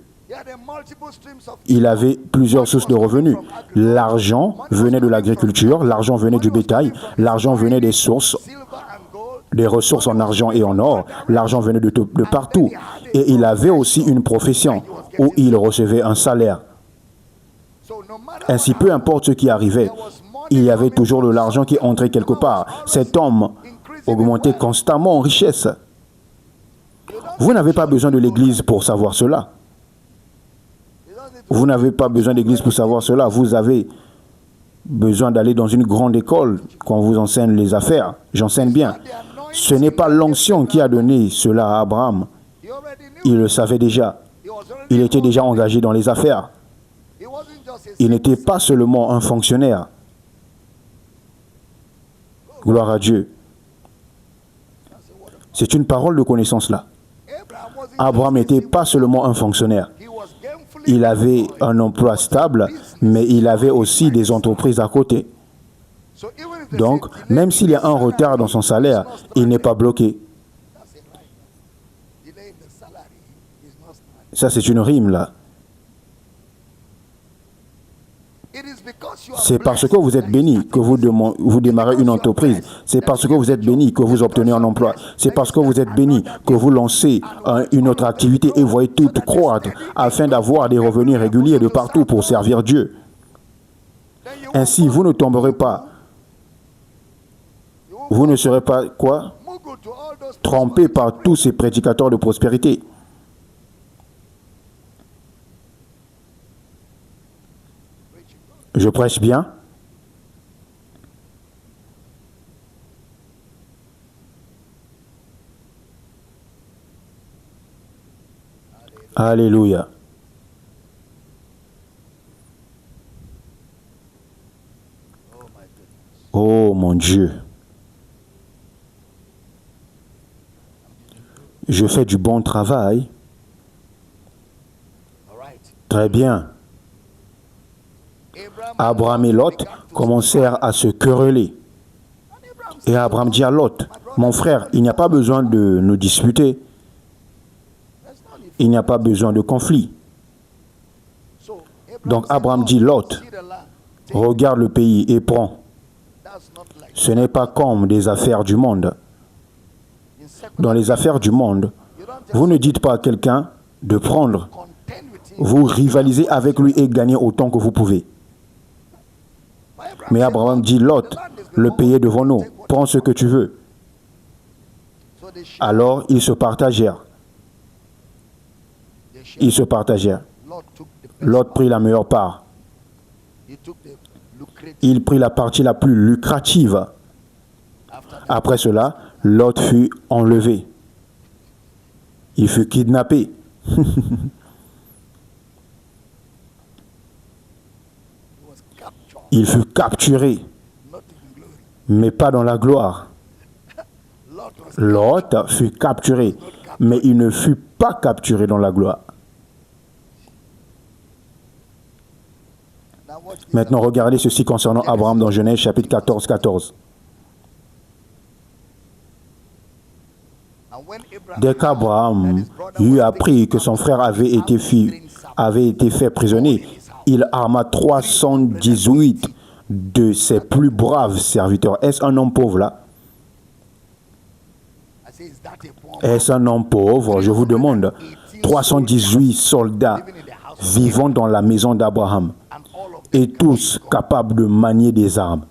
il avait plusieurs sources de revenus. L'argent venait de l'agriculture, l'argent venait du bétail, l'argent venait des sources, des ressources en argent et en or, l'argent venait de partout. Et il avait aussi une profession où il recevait un salaire. Ainsi, peu importe ce qui arrivait, il y avait toujours de l'argent qui entrait quelque part. Cet homme augmentait constamment en richesse. Vous n'avez pas besoin de l'église pour savoir cela. Vous n'avez pas besoin d'église pour savoir cela. Vous avez besoin d'aller dans une grande école qu'on vous enseigne les affaires. J'enseigne bien. Ce n'est pas l'onction qui a donné cela à Abraham. Il le savait déjà. Il était déjà engagé dans les affaires. Il n'était pas seulement un fonctionnaire. Gloire à Dieu. C'est une parole de connaissance là. Abraham n'était pas seulement un fonctionnaire. Il avait un emploi stable, mais il avait aussi des entreprises à côté. Donc, même s'il y a un retard dans son salaire, il n'est pas bloqué. Ça, c'est une rime là. C'est parce que vous êtes béni que vous démarrez une entreprise. C'est parce que vous êtes béni que vous obtenez un emploi. C'est parce que vous êtes béni que vous lancez une autre activité et voyez tout croître afin d'avoir des revenus réguliers de partout pour servir Dieu. Ainsi, vous ne tomberez pas. Vous ne serez pas quoi? Trompés par tous ces prédicateurs de prospérité. Je prêche bien. Alléluia. Oh mon Dieu. Je fais du bon travail. Très bien. Abraham et Lot commencèrent à se quereller. Et Abraham dit à Lot, mon frère, il n'y a pas besoin de nous disputer. Il n'y a pas besoin de conflit. Donc Abraham dit, Lot, regarde le pays et prends. Ce n'est pas comme des affaires du monde. Dans les affaires du monde, vous ne dites pas à quelqu'un de prendre. Vous rivalisez avec lui et gagnez autant que vous pouvez. Mais Abraham dit, Lot, le pays est devant nous, prends ce que tu veux. Alors ils se partagèrent. Ils se partagèrent. Lot prit la meilleure part. Il prit la partie la plus lucrative. Après cela, Lot fut enlevé. Il fut kidnappé. Il fut capturé, mais pas dans la gloire. Lot fut capturé, mais il ne fut pas capturé dans la gloire. Maintenant, regardez ceci concernant Abraham dans Genèse chapitre 14, 14. Dès qu'Abraham eut appris que son frère avait été fait prisonnier, il arma 318 de ses plus braves serviteurs. Est-ce un homme pauvre là? Est-ce un homme pauvre? Je vous demande. 318 soldats vivant dans la maison d'Abraham et tous capables de manier des armes.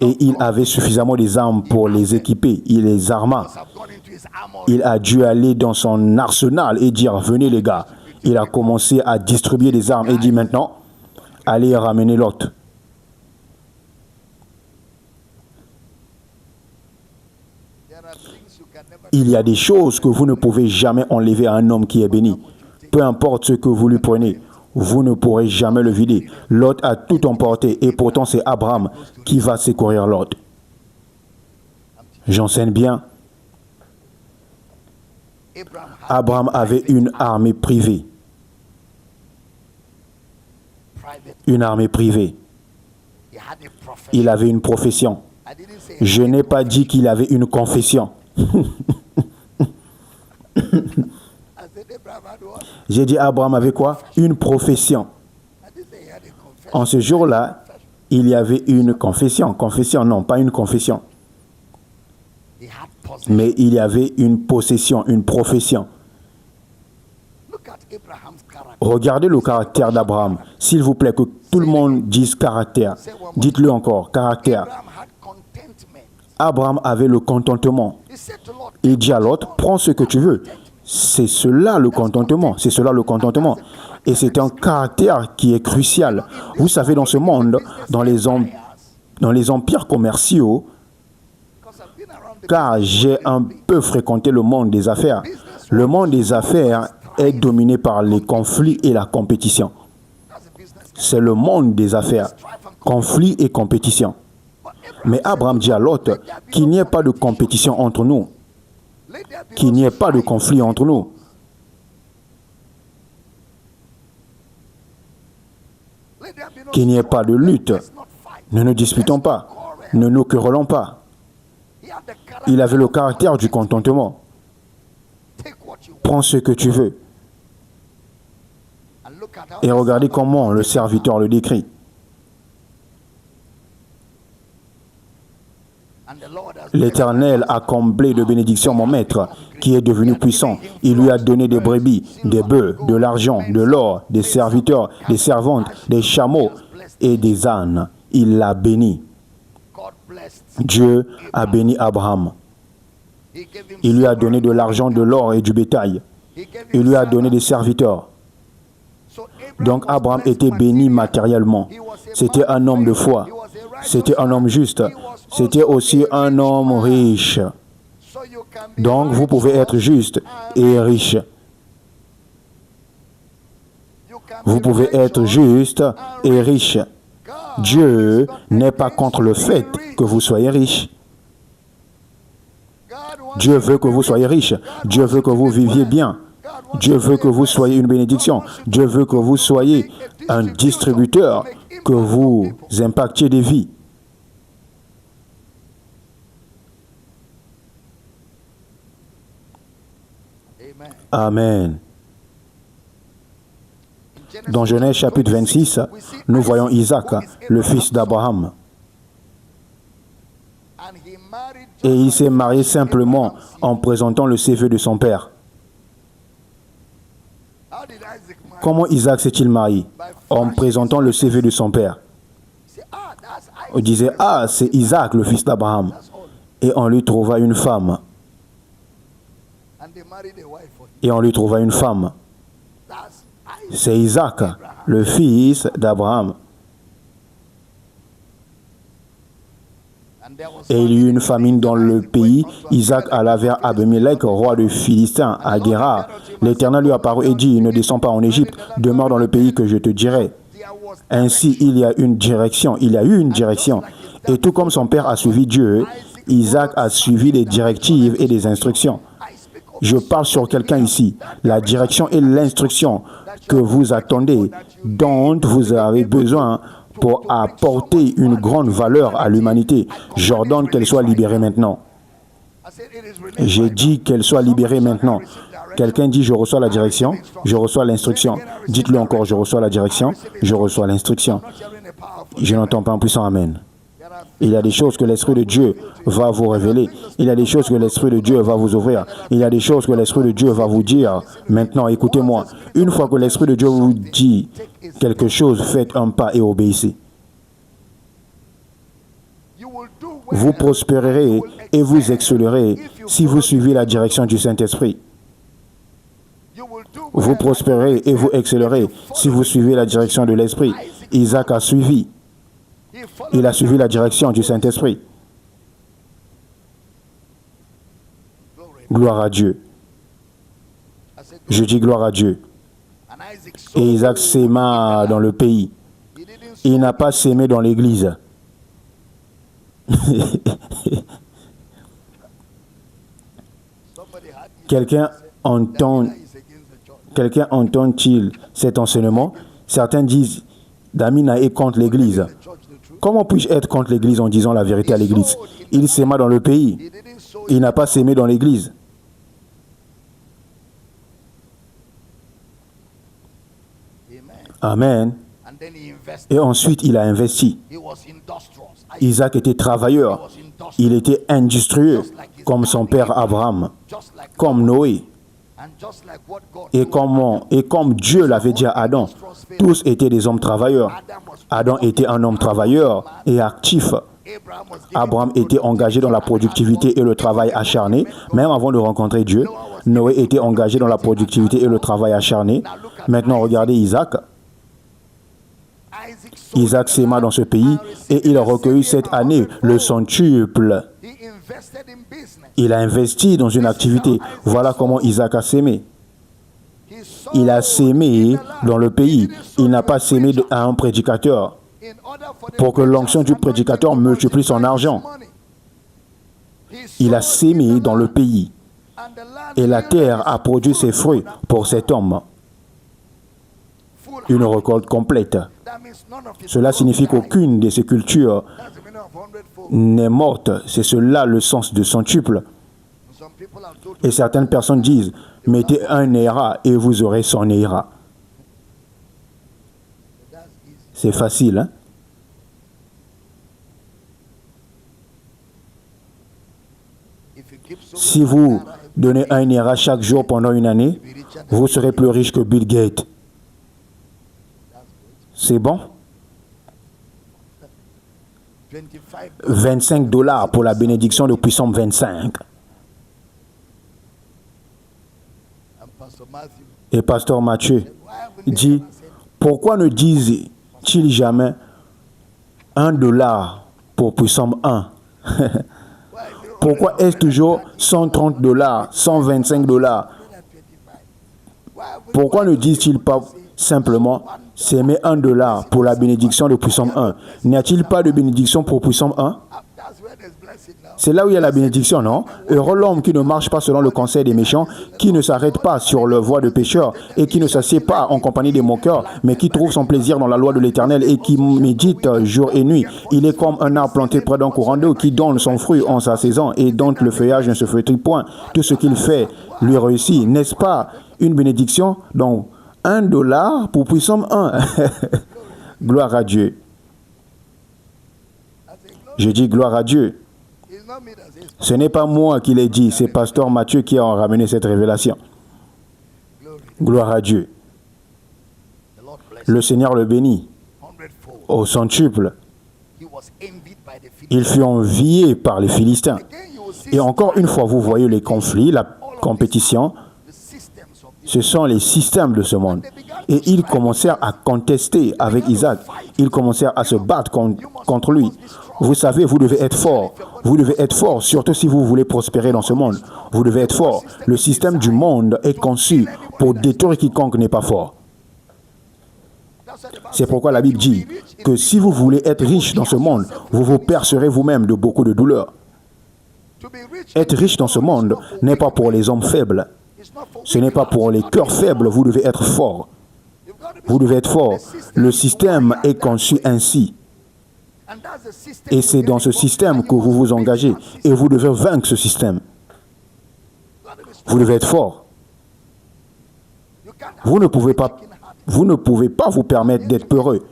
Et il avait suffisamment des armes pour les équiper. Il les arma. Il a dû aller dans son arsenal et dire, venez les gars. Il a commencé à distribuer des armes et dit maintenant, allez ramener Lot. Il y a des choses que vous ne pouvez jamais enlever à un homme qui est béni. Peu importe ce que vous lui prenez, vous ne pourrez jamais le vider. Lot a tout emporté et pourtant c'est Abraham qui va secourir Lot. J'enseigne bien. Abraham avait une armée privée. Une armée privée. Il avait une profession. Je n'ai pas dit qu'il avait une confession. J'ai dit Abraham avait quoi? Une profession. En ce jour-là, il y avait une confession. Confession, non, pas une confession. Mais il y avait une possession, une profession. Regardez le caractère d'Abraham. S'il vous plaît, que tout le monde dise caractère. Dites-le encore, caractère. Abraham avait le contentement. Il dit à l'autre, prends ce que tu veux. C'est cela le contentement. C'est cela le contentement. Et c'est un caractère qui est crucial. Vous savez, dans ce monde, dans les empires commerciaux, car j'ai un peu fréquenté le monde des affaires. Le monde des affaires est dominé par les conflits et la compétition. C'est le monde des affaires, conflits et compétition. Mais Abraham dit à Lot qu'il n'y ait pas de compétition entre nous, qu'il n'y ait pas de conflit entre nous. Qu'il n'y ait pas de lutte. Ne nous disputons pas, ne nous querellons pas. Il avait le caractère du contentement. Prends ce que tu veux. Et regardez comment le serviteur le décrit. L'Éternel a comblé de bénédictions mon maître, qui est devenu puissant. Il lui a donné des brebis, des bœufs, de l'argent, de l'or, des serviteurs, des servantes, des chameaux et des ânes. Il l'a béni. Dieu a béni Abraham. Il lui a donné de l'argent, de l'or et du bétail. Il lui a donné des serviteurs. Donc Abraham était béni matériellement. C'était un homme de foi. C'était un homme juste. C'était aussi un homme riche. Donc vous pouvez être juste et riche. Vous pouvez être juste et riche. Dieu n'est pas contre le fait que vous soyez riche. Dieu veut que vous soyez riche. Dieu veut que vous viviez bien. Dieu veut que vous soyez une bénédiction. Dieu veut que vous soyez un distributeur, que vous impactiez des vies. Amen. Dans Genèse chapitre 26, nous voyons Isaac, le fils d'Abraham. Et il s'est marié simplement en présentant le CV de son père. Comment Isaac s'est-il marié? En présentant le CV de son père. On disait, ah, c'est Isaac, le fils d'Abraham. Et on lui trouva une femme. Et on lui trouva une femme. C'est Isaac, le fils d'Abraham. Et il y eut une famine dans le pays. Isaac alla vers Abimelech, roi de Philistins, à Guérar. L'Éternel lui apparut et dit, ne descends pas en Égypte, demeure dans le pays que je te dirai. Ainsi, il y a eu une direction. Et tout comme son père a suivi Dieu, Isaac a suivi les directives et les instructions. Je parle sur quelqu'un ici. La direction et l'instruction que vous attendez, dont vous avez besoin pour apporter une grande valeur à l'humanité. J'ordonne qu'elle soit libérée maintenant. J'ai dit qu'elle soit libérée maintenant. Quelqu'un dit, je reçois la direction, je reçois l'instruction. Dites-le encore, je reçois la direction, je reçois l'instruction. Je n'entends pas un puissant amen. Il y a des choses que l'Esprit de Dieu va vous révéler. Il y a des choses que l'Esprit de Dieu va vous ouvrir. Il y a des choses que l'Esprit de Dieu va vous dire. Maintenant, écoutez-moi. Une fois que l'Esprit de Dieu vous dit quelque chose, faites un pas et obéissez. Vous prospérerez et vous excellerez si vous suivez la direction du Saint-Esprit. Vous prospérerez et vous excellerez si vous suivez la direction de l'Esprit. Isaac a suivi. Il a suivi la direction du Saint-Esprit. Gloire à Dieu. Je dis gloire à Dieu. Et Isaac s'aima dans le pays. Il n'a pas s'aimé dans l'église. Quelqu'un entend-il cet enseignement? Certains disent, Damina est contre l'église. Comment puis-je être contre l'église en disant la vérité à l'église? Il s'aima dans le pays. Il n'a pas s'aimé dans l'église. Amen. Et ensuite, il a investi. Isaac était travailleur. Il était industrieux, comme son père Abraham, comme Noé. Et comme Dieu l'avait dit à Adam, tous étaient des hommes travailleurs. Adam était un homme travailleur et actif. Abraham était engagé dans la productivité et le travail acharné, même avant de rencontrer Dieu. Noé était engagé dans la productivité et le travail acharné. Maintenant, regardez Isaac. Isaac s'aima dans ce pays et il a recueilli cette année le centuple. Il a investi dans une activité. Voilà comment Isaac a sémé. Il a sémé dans le pays. Il n'a pas sémé à un prédicateur pour que l'onction du prédicateur multiplie son argent. Il a sémé dans le pays. Et la terre a produit ses fruits pour cet homme. Une récolte complète. Cela signifie qu'aucune de ces cultures n'est morte. C'est cela le sens de centuple. Et certaines personnes disent, mettez un Néra et vous aurez son Néra. C'est facile, hein? Si vous donnez un Néra chaque jour pendant une année, vous serez plus riche que Bill Gates. C'est bon? 25 $ pour la bénédiction de Puissance 25. Et Pasteur Mathieu dit, pourquoi ne disent-ils jamais 1 $ pour Puissance 1? Pourquoi est-ce toujours 130 $, 125 $? Pourquoi ne disent-ils pas simplement, s'aimer 1 $ pour la bénédiction de Puissance 1? N'y a-t-il pas de bénédiction pour Puissance 1? C'est là où il y a la bénédiction, non? Heureux l'homme qui ne marche pas selon le conseil des méchants, qui ne s'arrête pas sur leur voie de pécheurs et qui ne s'assied pas en compagnie des moqueurs, mais qui trouve son plaisir dans la loi de l'Éternel et qui médite jour et nuit. Il est comme un arbre planté près d'un courant d'eau qui donne son fruit en sa saison et dont le feuillage ne se flétrit point. Tout ce qu'il fait lui réussit. N'est-ce pas une bénédiction? Donc, 1 $ pour Puissance 1. Gloire à Dieu. Je dis gloire à Dieu. Ce n'est pas moi qui l'ai dit, c'est Pasteur Mathieu qui a ramené cette révélation. Gloire à Dieu. Le Seigneur le bénit au centuple. Il fut envié par les Philistins. Et encore une fois, vous voyez les conflits, la compétition. Ce sont les systèmes de ce monde. Et ils commencèrent à contester avec Isaac. Ils commencèrent à se battre contre lui. Vous savez, vous devez être fort. Vous devez être fort, surtout si vous voulez prospérer dans ce monde. Vous devez être fort. Le système du monde est conçu pour détruire quiconque n'est pas fort. C'est pourquoi la Bible dit que si vous voulez être riche dans ce monde, vous vous percerez vous-même de beaucoup de douleurs. Être riche dans ce monde n'est pas pour les hommes faibles. Ce n'est pas pour les cœurs faibles, vous devez être fort. Vous devez être fort. Le système est conçu ainsi. Et c'est dans ce système que vous vous engagez. Et vous devez vaincre ce système. Vous devez être fort. Vous ne pouvez pas vous permettre d'être peureux.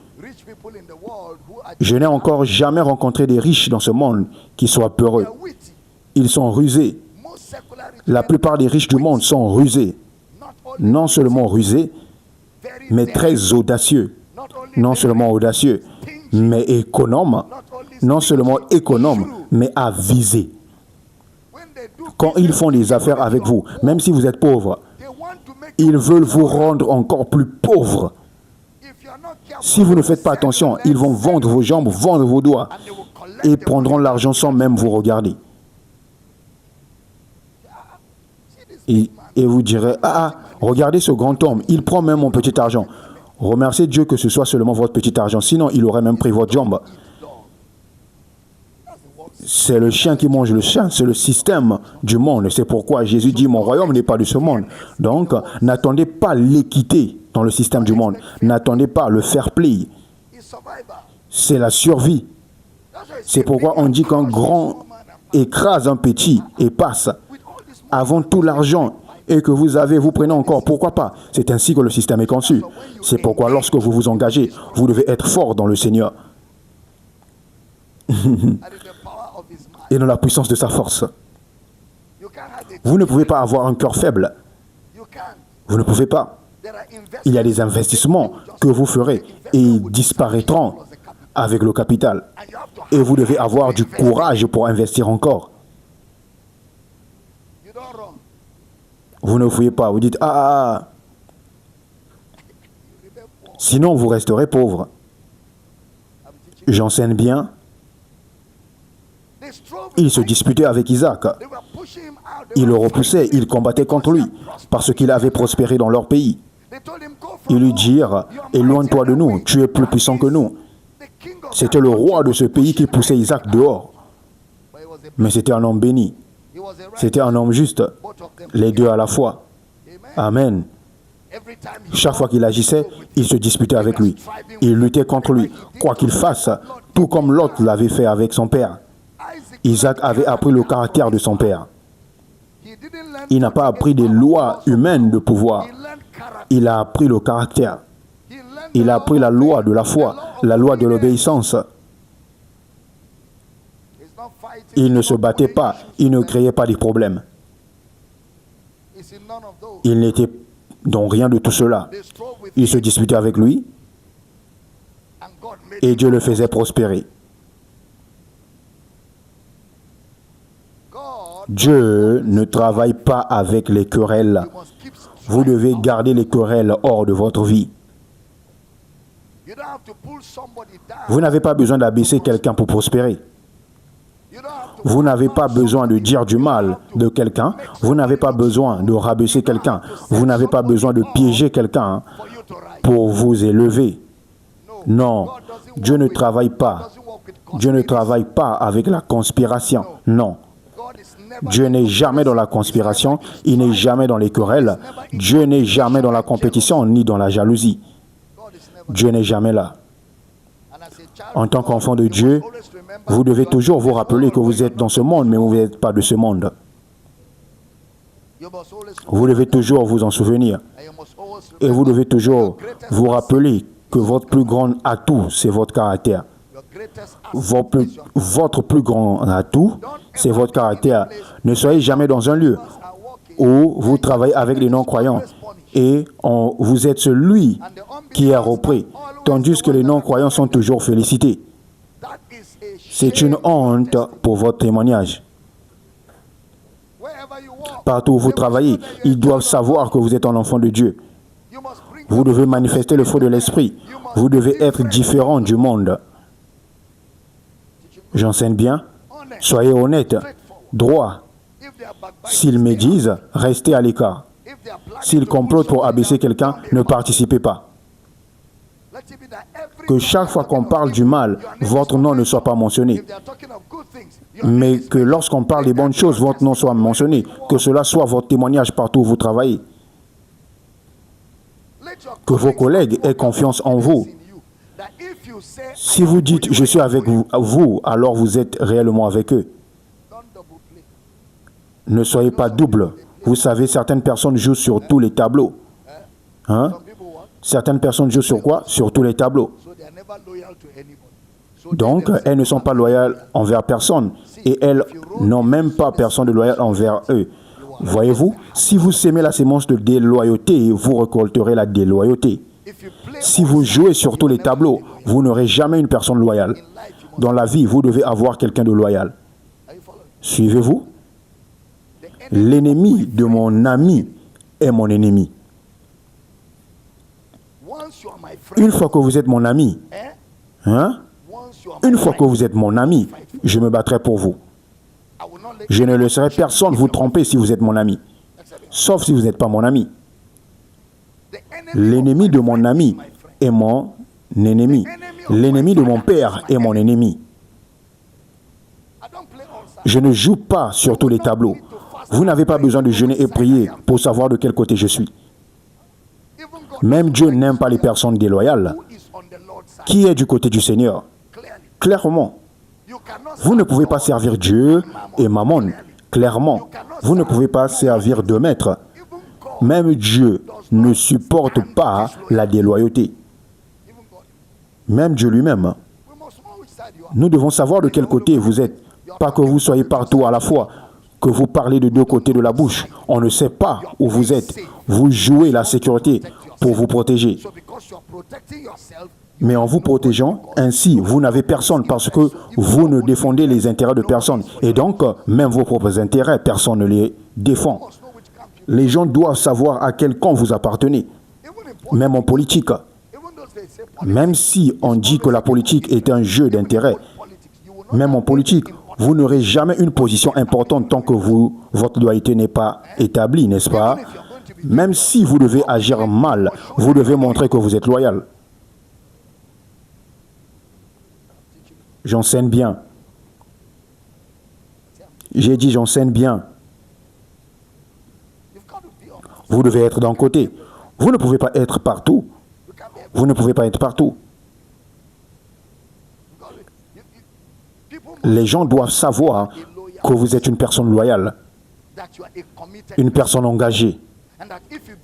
Je n'ai encore jamais rencontré des riches dans ce monde qui soient peureux. Ils sont rusés. La plupart des riches du monde sont rusés. Non seulement rusés, mais très audacieux. Non seulement audacieux, mais économes. Non seulement économes, mais avisés. Quand ils font des affaires avec vous, même si vous êtes pauvre, ils veulent vous rendre encore plus pauvre. Si vous ne faites pas attention, ils vont vendre vos jambes, vendre vos doigts et prendront l'argent sans même vous regarder. Et vous direz, regardez ce grand homme, il prend même mon petit argent. Remerciez Dieu que ce soit seulement votre petit argent, sinon il aurait même pris votre jambe. C'est le chien qui mange le chien, c'est le système du monde. C'est pourquoi Jésus dit, mon royaume n'est pas de ce monde. Donc, n'attendez pas l'équité dans le système du monde. N'attendez pas le fair play. C'est la survie. C'est pourquoi on dit qu'un grand écrase un petit et passe. Avant tout l'argent et que vous avez, vous prenez encore. Pourquoi pas? C'est ainsi que le système est conçu. C'est pourquoi lorsque vous vous engagez, vous devez être fort dans le Seigneur. Et dans la puissance de sa force. Vous ne pouvez pas avoir un cœur faible. Vous ne pouvez pas. Il y a des investissements que vous ferez et ils disparaîtront avec le capital. Et vous devez avoir du courage pour investir encore. Vous ne fouillez pas. Vous dites, ah. Sinon, vous resterez pauvre. J'enseigne bien. Il se disputait avec Isaac. Ils le repoussaient, ils combattaient contre lui, parce qu'il avait prospéré dans leur pays. Ils lui dirent, éloigne-toi de nous, tu es plus puissant que nous. C'était le roi de ce pays qui poussait Isaac dehors. Mais c'était un homme béni. C'était un homme juste. Les deux à la fois. Amen. Chaque fois qu'il agissait, il se disputait avec lui. Il luttait contre lui, quoi qu'il fasse, tout comme Lot l'avait fait avec son père. Isaac avait appris le caractère de son père. Il n'a pas appris des lois humaines de pouvoir. Il a appris le caractère. Il a appris la loi de la foi, la loi de l'obéissance. Il ne se battait pas, il ne créait pas de problèmes. Il n'était dans rien de tout cela. Il se disputait avec lui et Dieu le faisait prospérer. Dieu ne travaille pas avec les querelles. Vous devez garder les querelles hors de votre vie. Vous n'avez pas besoin d'abaisser quelqu'un pour prospérer. Vous n'avez pas besoin de dire du mal de quelqu'un. Vous n'avez pas besoin de rabaisser quelqu'un. Vous n'avez pas besoin de piéger quelqu'un pour vous élever. Non, Dieu ne travaille pas. Dieu ne travaille pas avec la conspiration. Non. Dieu n'est jamais dans la conspiration. Il n'est jamais dans les querelles. Dieu n'est jamais dans la compétition ni dans la jalousie. Dieu n'est jamais là. En tant qu'enfant de Dieu, vous devez toujours vous rappeler que vous êtes dans ce monde, mais vous n'êtes pas de ce monde. Vous devez toujours vous en souvenir. Et vous devez toujours vous rappeler que votre plus grand atout, c'est votre caractère. Votre plus grand atout, c'est votre caractère. Ne soyez jamais dans un lieu où vous travaillez avec les non-croyants et vous êtes celui qui est repris, tandis que les non-croyants sont toujours félicités. C'est une honte pour votre témoignage. Partout où vous travaillez, ils doivent savoir que vous êtes un enfant de Dieu. Vous devez manifester le fruit de l'esprit. Vous devez être différent du monde. J'enseigne bien. Soyez honnête, droit. S'ils médisent, restez à l'écart. S'ils complotent pour abaisser quelqu'un, ne participez pas. Que chaque fois qu'on parle du mal, votre nom ne soit pas mentionné. Mais que lorsqu'on parle des bonnes choses, votre nom soit mentionné. Que cela soit votre témoignage partout où vous travaillez. Que vos collègues aient confiance en vous. Si vous dites « je suis avec vous », alors vous êtes réellement avec eux. Ne soyez pas double. Vous savez, certaines personnes jouent sur tous les tableaux. Hein? Certaines personnes jouent sur quoi? Sur tous les tableaux. Donc, elles ne sont pas loyales envers personne. Et elles n'ont même pas personne de loyal envers eux. Voyez-vous, si vous sémez la sémence de déloyauté, vous récolterez la déloyauté. Si vous jouez sur tous les tableaux, vous n'aurez jamais une personne loyale. Dans la vie, vous devez avoir quelqu'un de loyal. Suivez-vous? L'ennemi de mon ami est mon ennemi. Une fois que vous êtes mon ami, une fois que vous êtes mon ami, je me battrai pour vous. Je ne laisserai personne vous tromper si vous êtes mon ami, sauf si vous n'êtes pas mon ami. L'ennemi de mon ami est mon ennemi. L'ennemi de mon père est mon ennemi. Je ne joue pas sur tous les tableaux. Vous n'avez pas besoin de jeûner et prier pour savoir de quel côté je suis. Même Dieu n'aime pas les personnes déloyales. Qui est du côté du Seigneur? Clairement. Vous ne pouvez pas servir Dieu et Mammon. Clairement. Vous ne pouvez pas servir deux maîtres. Même Dieu ne supporte pas la déloyauté. Même Dieu lui-même. Nous devons savoir de quel côté vous êtes. Pas que vous soyez partout à la fois. Que vous parlez de deux côtés de la bouche. On ne sait pas où vous êtes. Vous jouez la sécurité pour vous protéger. Mais en vous protégeant, ainsi, vous n'avez personne parce que vous ne défendez les intérêts de personne. Et donc, même vos propres intérêts, personne ne les défend. Les gens doivent savoir à quel camp vous appartenez. Même en politique. Même si on dit que la politique est un jeu d'intérêt, même en politique, vous n'aurez jamais une position importante tant que votre loyauté n'est pas établie, n'est-ce pas? Même si vous devez agir mal, vous devez montrer que vous êtes loyal. J'enseigne bien. J'ai dit j'enseigne bien. Vous devez être d'un côté. Vous ne pouvez pas être partout. Vous ne pouvez pas être partout. Les gens doivent savoir que vous êtes une personne loyale, une personne engagée.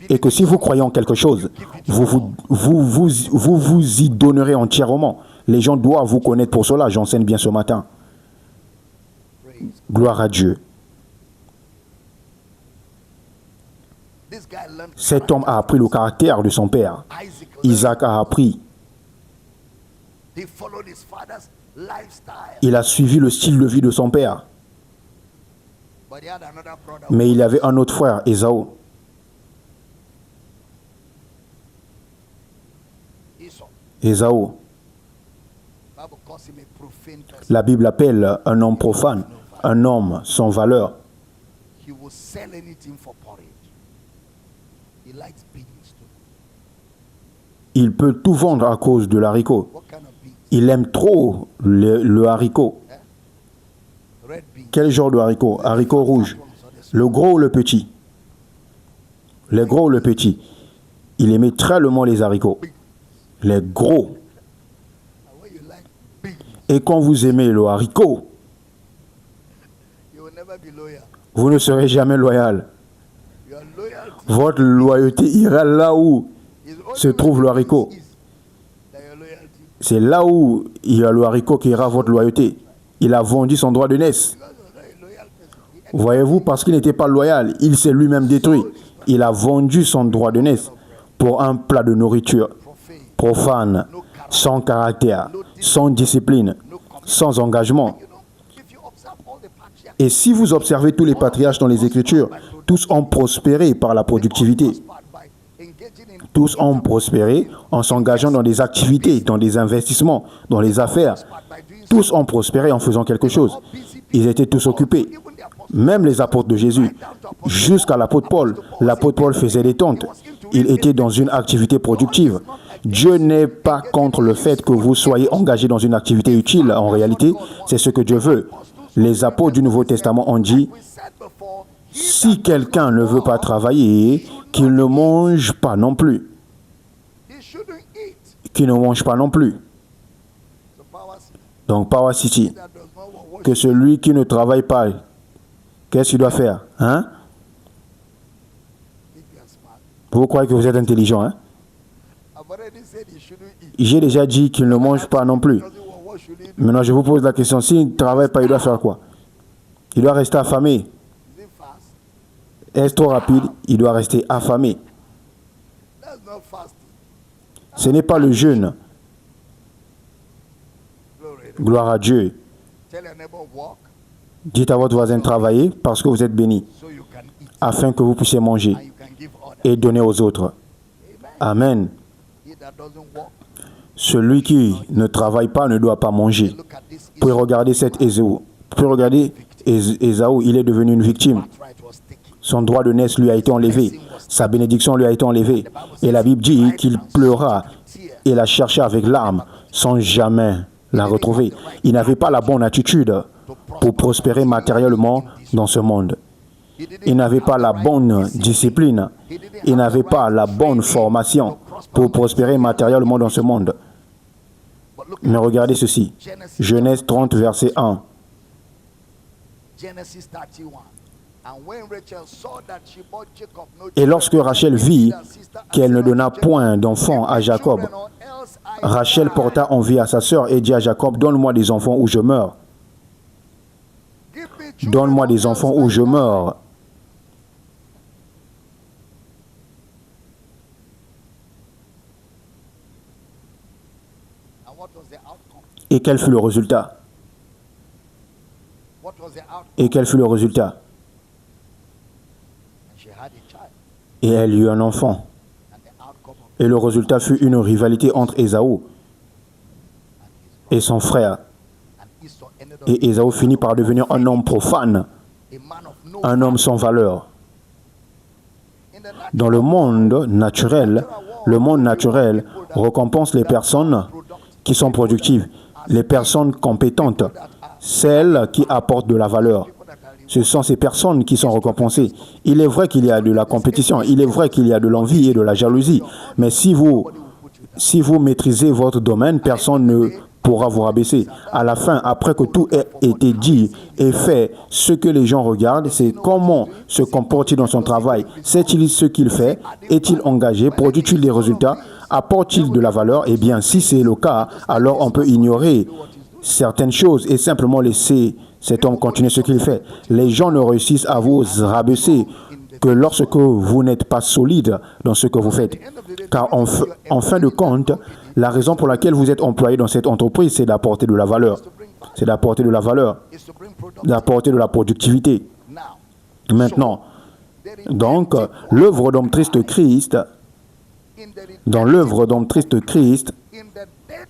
Et que si vous croyez en quelque chose, vous y donnerez entièrement. Les gens doivent vous connaître pour cela. J'enseigne bien ce matin. Gloire à Dieu. Cet homme a appris le caractère de son père. Isaac a appris. Il a suivi le style de vie de son père. Mais il avait un autre frère, Ésaü. Ésaü. La Bible appelle un homme profane, un homme sans valeur. Il peut tout vendre à cause de l'haricot. Il aime trop le haricot. Quel genre de haricot? Haricot rouge. Le gros ou le petit? Les gros ou le petit? Il aimait tellement les haricots. Les gros. Et quand vous aimez le haricot, vous ne serez jamais loyal. Votre loyauté ira là où se trouve le haricot. C'est là où il y a le haricot qui ira votre loyauté. Il a vendu son droit de naissance. Voyez-vous, parce qu'il n'était pas loyal, il s'est lui-même détruit. Il a vendu son droit de naissance pour un plat de nourriture profane, sans caractère, sans discipline, sans engagement. Et si vous observez tous les patriarches dans les Écritures, tous ont prospéré par la productivité. Tous ont prospéré en s'engageant dans des activités, dans des investissements, dans les affaires. Tous ont prospéré en faisant quelque chose. Ils étaient tous occupés. Même les apôtres de Jésus, jusqu'à l'apôtre Paul. L'apôtre Paul faisait des tentes. Il était dans une activité productive. Dieu n'est pas contre le fait que vous soyez engagés dans une activité utile. En réalité, c'est ce que Dieu veut. Les apôtres du Nouveau Testament ont dit, si quelqu'un ne veut pas travailler, qu'il ne mange pas non plus. Qu'il ne mange pas non plus. Donc, Power City, que celui qui ne travaille pas, qu'est-ce qu'il doit faire? Hein? Vous croyez que vous êtes intelligent, hein? J'ai déjà dit qu'il ne mange pas non plus. Maintenant, je vous pose la question. S'il ne travaille pas, il doit faire quoi? Il doit rester affamé. Est-ce trop rapide? Il doit rester affamé. Ce n'est pas le jeûne. Gloire à Dieu. Dites à votre voisin, travaillez parce que vous êtes béni, afin que vous puissiez manger et donner aux autres. Amen. Celui qui ne travaille pas ne doit pas manger. Vous pouvez regarder cet Ésaü. Vous pouvez regarder Ésaü, il est devenu une victime. Son droit de naissance lui a été enlevé. Sa bénédiction lui a été enlevée. Et la Bible dit qu'il pleura et la chercha avec larmes sans jamais la retrouver. Il n'avait pas la bonne attitude pour prospérer matériellement dans ce monde. Il n'avait pas la bonne discipline. Il n'avait pas la bonne formation pour prospérer matériellement dans ce monde. Mais regardez ceci. Genèse 30, verset 1. Et lorsque Rachel vit qu'elle ne donna point d'enfant à Jacob, Rachel porta envie à sa sœur et dit à Jacob, donne-moi des enfants ou je meurs. Donne-moi des enfants ou je meurs. Et quel fut le résultat? Et quel fut le résultat? et elle eut un enfant. Et le résultat fut une rivalité entre Ésaü et son frère. Et Ésaü finit par devenir un homme profane, un homme sans valeur. Dans le monde naturel récompense les personnes qui sont productives, les personnes compétentes, celles qui apportent de la valeur. Ce sont ces personnes qui sont récompensées. Il est vrai qu'il y a de la compétition, il est vrai qu'il y a de l'envie et de la jalousie, mais si vous maîtrisez votre domaine, personne ne pourra vous rabaisser. À la fin, après que tout ait été dit et fait, ce que les gens regardent, c'est comment se comporte-t-il dans son travail. Sait-il ce qu'il fait? Est-il engagé? Produit-il des résultats? Apporte-t-il de la valeur? Eh bien, si c'est le cas, alors on peut ignorer certaines choses et simplement laisser cet homme continuer ce qu'il fait. Les gens ne réussissent à vous rabaisser que lorsque vous n'êtes pas solide dans ce que vous faites. Car en fin de compte, la raison pour laquelle vous êtes employé dans cette entreprise, c'est d'apporter de la valeur. C'est d'apporter de la valeur, d'apporter de la productivité. Maintenant, donc, l'œuvre d'homme triste Christ, dans l'œuvre d'homme triste Christ,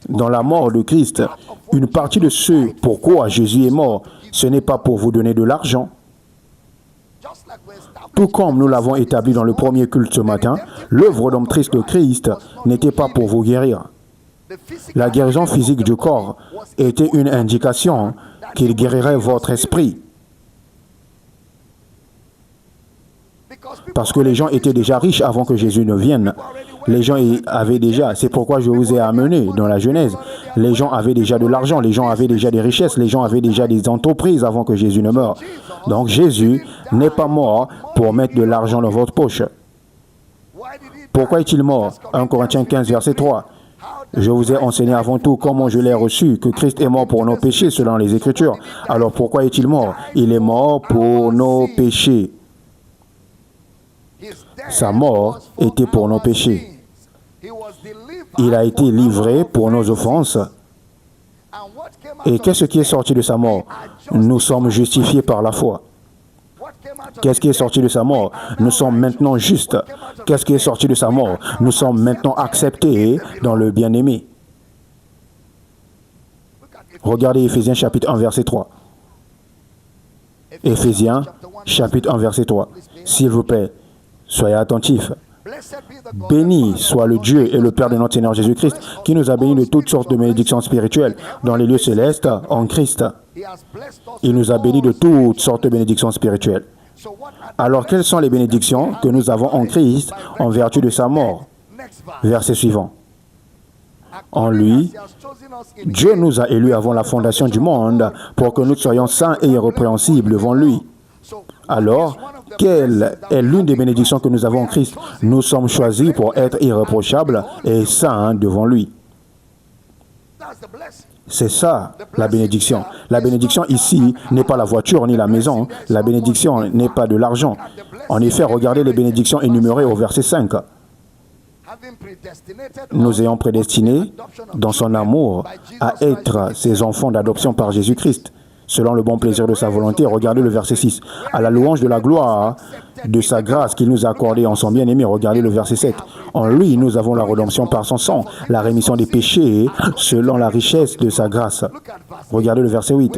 dans la mort de Christ, une partie de ce pourquoi Jésus est mort, ce n'est pas pour vous donner de l'argent. Tout comme nous l'avons établi dans le premier culte ce matin, l'œuvre d'homme triste de Christ n'était pas pour vous guérir. La guérison physique du corps était une indication qu'il guérirait votre esprit. Parce que les gens étaient déjà riches avant que Jésus ne vienne. Les gens avaient déjà, c'est pourquoi je vous ai amené dans la Genèse. Les gens avaient déjà de l'argent, les gens avaient déjà des richesses, les gens avaient déjà des entreprises avant que Jésus ne meure. Donc Jésus n'est pas mort pour mettre de l'argent dans votre poche. Pourquoi est-il mort? 1 Corinthiens 15, verset 3. Je vous ai enseigné avant tout comment je l'ai reçu, que Christ est mort pour nos péchés selon les Écritures. Alors pourquoi est-il mort? Il est mort pour nos péchés. Sa mort était pour nos péchés. Il a été livré pour nos offenses. Et qu'est-ce qui est sorti de sa mort? Nous sommes justifiés par la foi. Qu'est-ce qui est sorti de sa mort? Nous sommes maintenant justes. Qu'est-ce qui est sorti de sa mort? Nous sommes maintenant acceptés dans le bien-aimé. Regardez Éphésiens chapitre 1, verset 3. Éphésiens chapitre 1, verset 3. S'il vous plaît, soyez attentifs. Béni soit le Dieu et le Père de notre Seigneur Jésus-Christ, qui nous a bénis de toutes sortes de bénédictions spirituelles dans les lieux célestes en Christ. Il nous a bénis de toutes sortes de bénédictions spirituelles. Alors, quelles sont les bénédictions que nous avons en Christ en vertu de sa mort? Verset suivant. En lui, Dieu nous a élus avant la fondation du monde pour que nous soyons saints et irrépréhensibles devant lui. Alors, quelle est l'une des bénédictions que nous avons en Christ? Nous sommes choisis pour être irréprochables et saints devant lui. C'est ça, la bénédiction. La bénédiction ici n'est pas la voiture ni la maison. La bénédiction n'est pas de l'argent. En effet, regardez les bénédictions énumérées au verset 5. Nous ayons prédestinés, dans son amour, à être ses enfants d'adoption par Jésus-Christ, selon le bon plaisir de sa volonté. Regardez le verset 6. À la louange de la gloire de sa grâce qu'il nous a accordée en son bien-aimé. Regardez le verset 7. En lui, nous avons la rédemption par son sang, la rémission des péchés selon la richesse de sa grâce. Regardez le verset 8.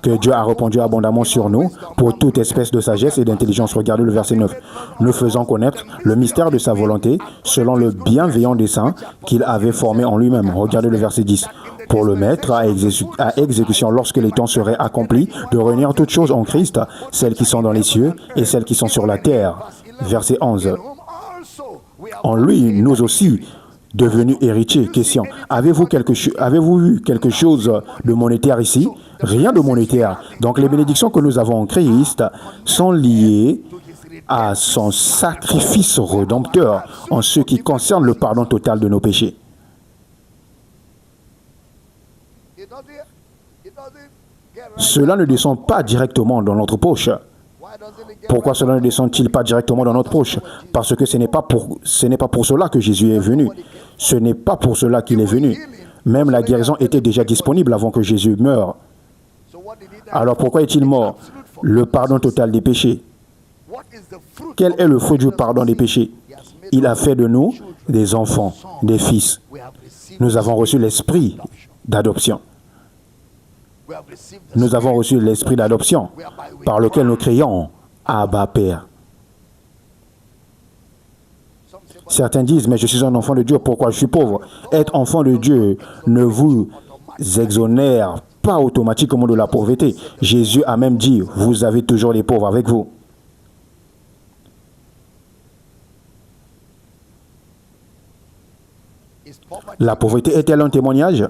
Que Dieu a répandu abondamment sur nous pour toute espèce de sagesse et d'intelligence. Regardez le verset 9. Nous faisons connaître le mystère de sa volonté selon le bienveillant dessein qu'il avait formé en lui-même. Regardez le verset 10. Pour le mettre à exécution lorsque les temps seraient accomplis, de réunir toutes choses en Christ, celles qui sont dans les cieux et celles qui sont sur la terre. Verset 11. En lui, nous aussi, devenus héritiers. Question. Avez-vous vu quelque chose de monétaire ici? Rien de monétaire. Donc les bénédictions que nous avons en Christ sont liées à son sacrifice rédempteur en ce qui concerne le pardon total de nos péchés. Cela ne descend pas directement dans notre poche. Pourquoi cela ne descend-il pas directement dans notre poche? Parce que ce n'est pas pour cela que Jésus est venu. Ce n'est pas pour cela qu'il est venu. Même la guérison était déjà disponible avant que Jésus meure. Alors pourquoi est-il mort? Le pardon total des péchés. Quel est le fruit du pardon des péchés? Il a fait de nous des enfants, des fils. Nous avons reçu l'esprit d'adoption. Nous avons reçu l'esprit d'adoption par lequel nous crions Abba Père. Certains disent, mais je suis un enfant de Dieu, pourquoi je suis pauvre? Être enfant de Dieu ne vous exonère pas automatiquement de la pauvreté. Jésus a même dit, vous avez toujours les pauvres avec vous. La pauvreté est-elle un témoignage?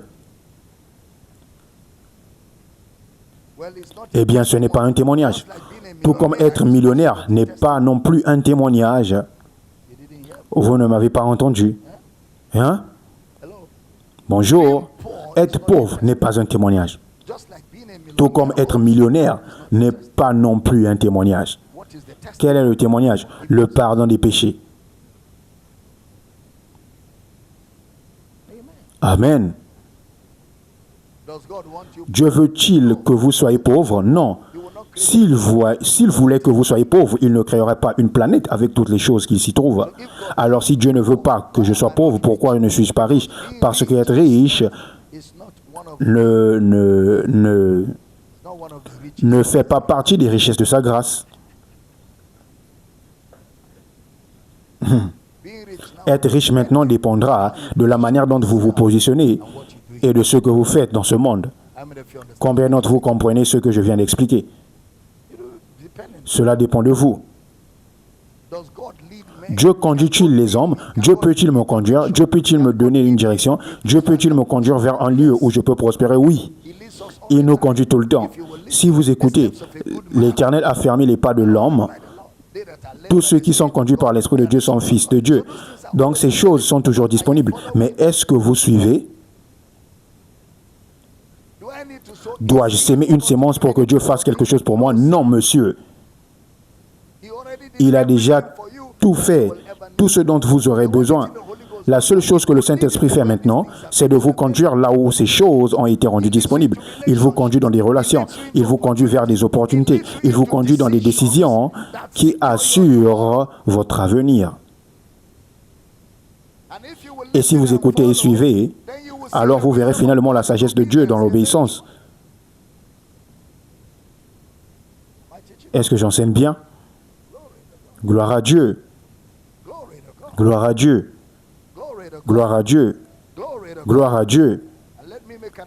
Eh bien, ce n'est pas un témoignage. Tout comme être millionnaire n'est pas non plus un témoignage. Vous ne m'avez pas entendu. Hein? Bonjour. Être pauvre n'est pas un témoignage. Tout comme être millionnaire n'est pas non plus un témoignage. Quel est le témoignage? Le pardon des péchés. Amen. Dieu veut-il que vous soyez pauvres? Non. S'il voulait que vous soyez pauvres, il ne créerait pas une planète avec toutes les choses qui s'y trouvent. Alors si Dieu ne veut pas que je sois pauvre, pourquoi ne suis-je pas riche? Parce qu'être riche ne fait pas partie des richesses de sa grâce. Être riche maintenant dépendra de la manière dont vous vous positionnez et de ce que vous faites dans ce monde. Combien d'entre vous comprenez ce que je viens d'expliquer? Cela dépend de vous. Dieu conduit-il les hommes? Dieu peut-il me conduire? Dieu peut-il me donner une direction? Dieu peut-il me conduire vers un lieu où je peux prospérer? Oui. Il nous conduit tout le temps. Si vous écoutez, l'Éternel a fermé les pas de l'homme. Tous ceux qui sont conduits par l'Esprit de Dieu sont fils de Dieu. Donc ces choses sont toujours disponibles. Mais est-ce que vous suivez? Dois-je s'aimer une sémence pour que Dieu fasse quelque chose pour moi? Non, monsieur. Il a déjà tout fait, tout ce dont vous aurez besoin. La seule chose que le Saint-Esprit fait maintenant, c'est de vous conduire là où ces choses ont été rendues disponibles. Il vous conduit dans des relations, il vous conduit vers des opportunités, il vous conduit dans des décisions qui assurent votre avenir. Et si vous écoutez et suivez, alors vous verrez finalement la sagesse de Dieu dans l'obéissance. Est-ce que j'enseigne bien? Gloire à Dieu. Gloire à Dieu. Gloire à Dieu. Gloire à Dieu.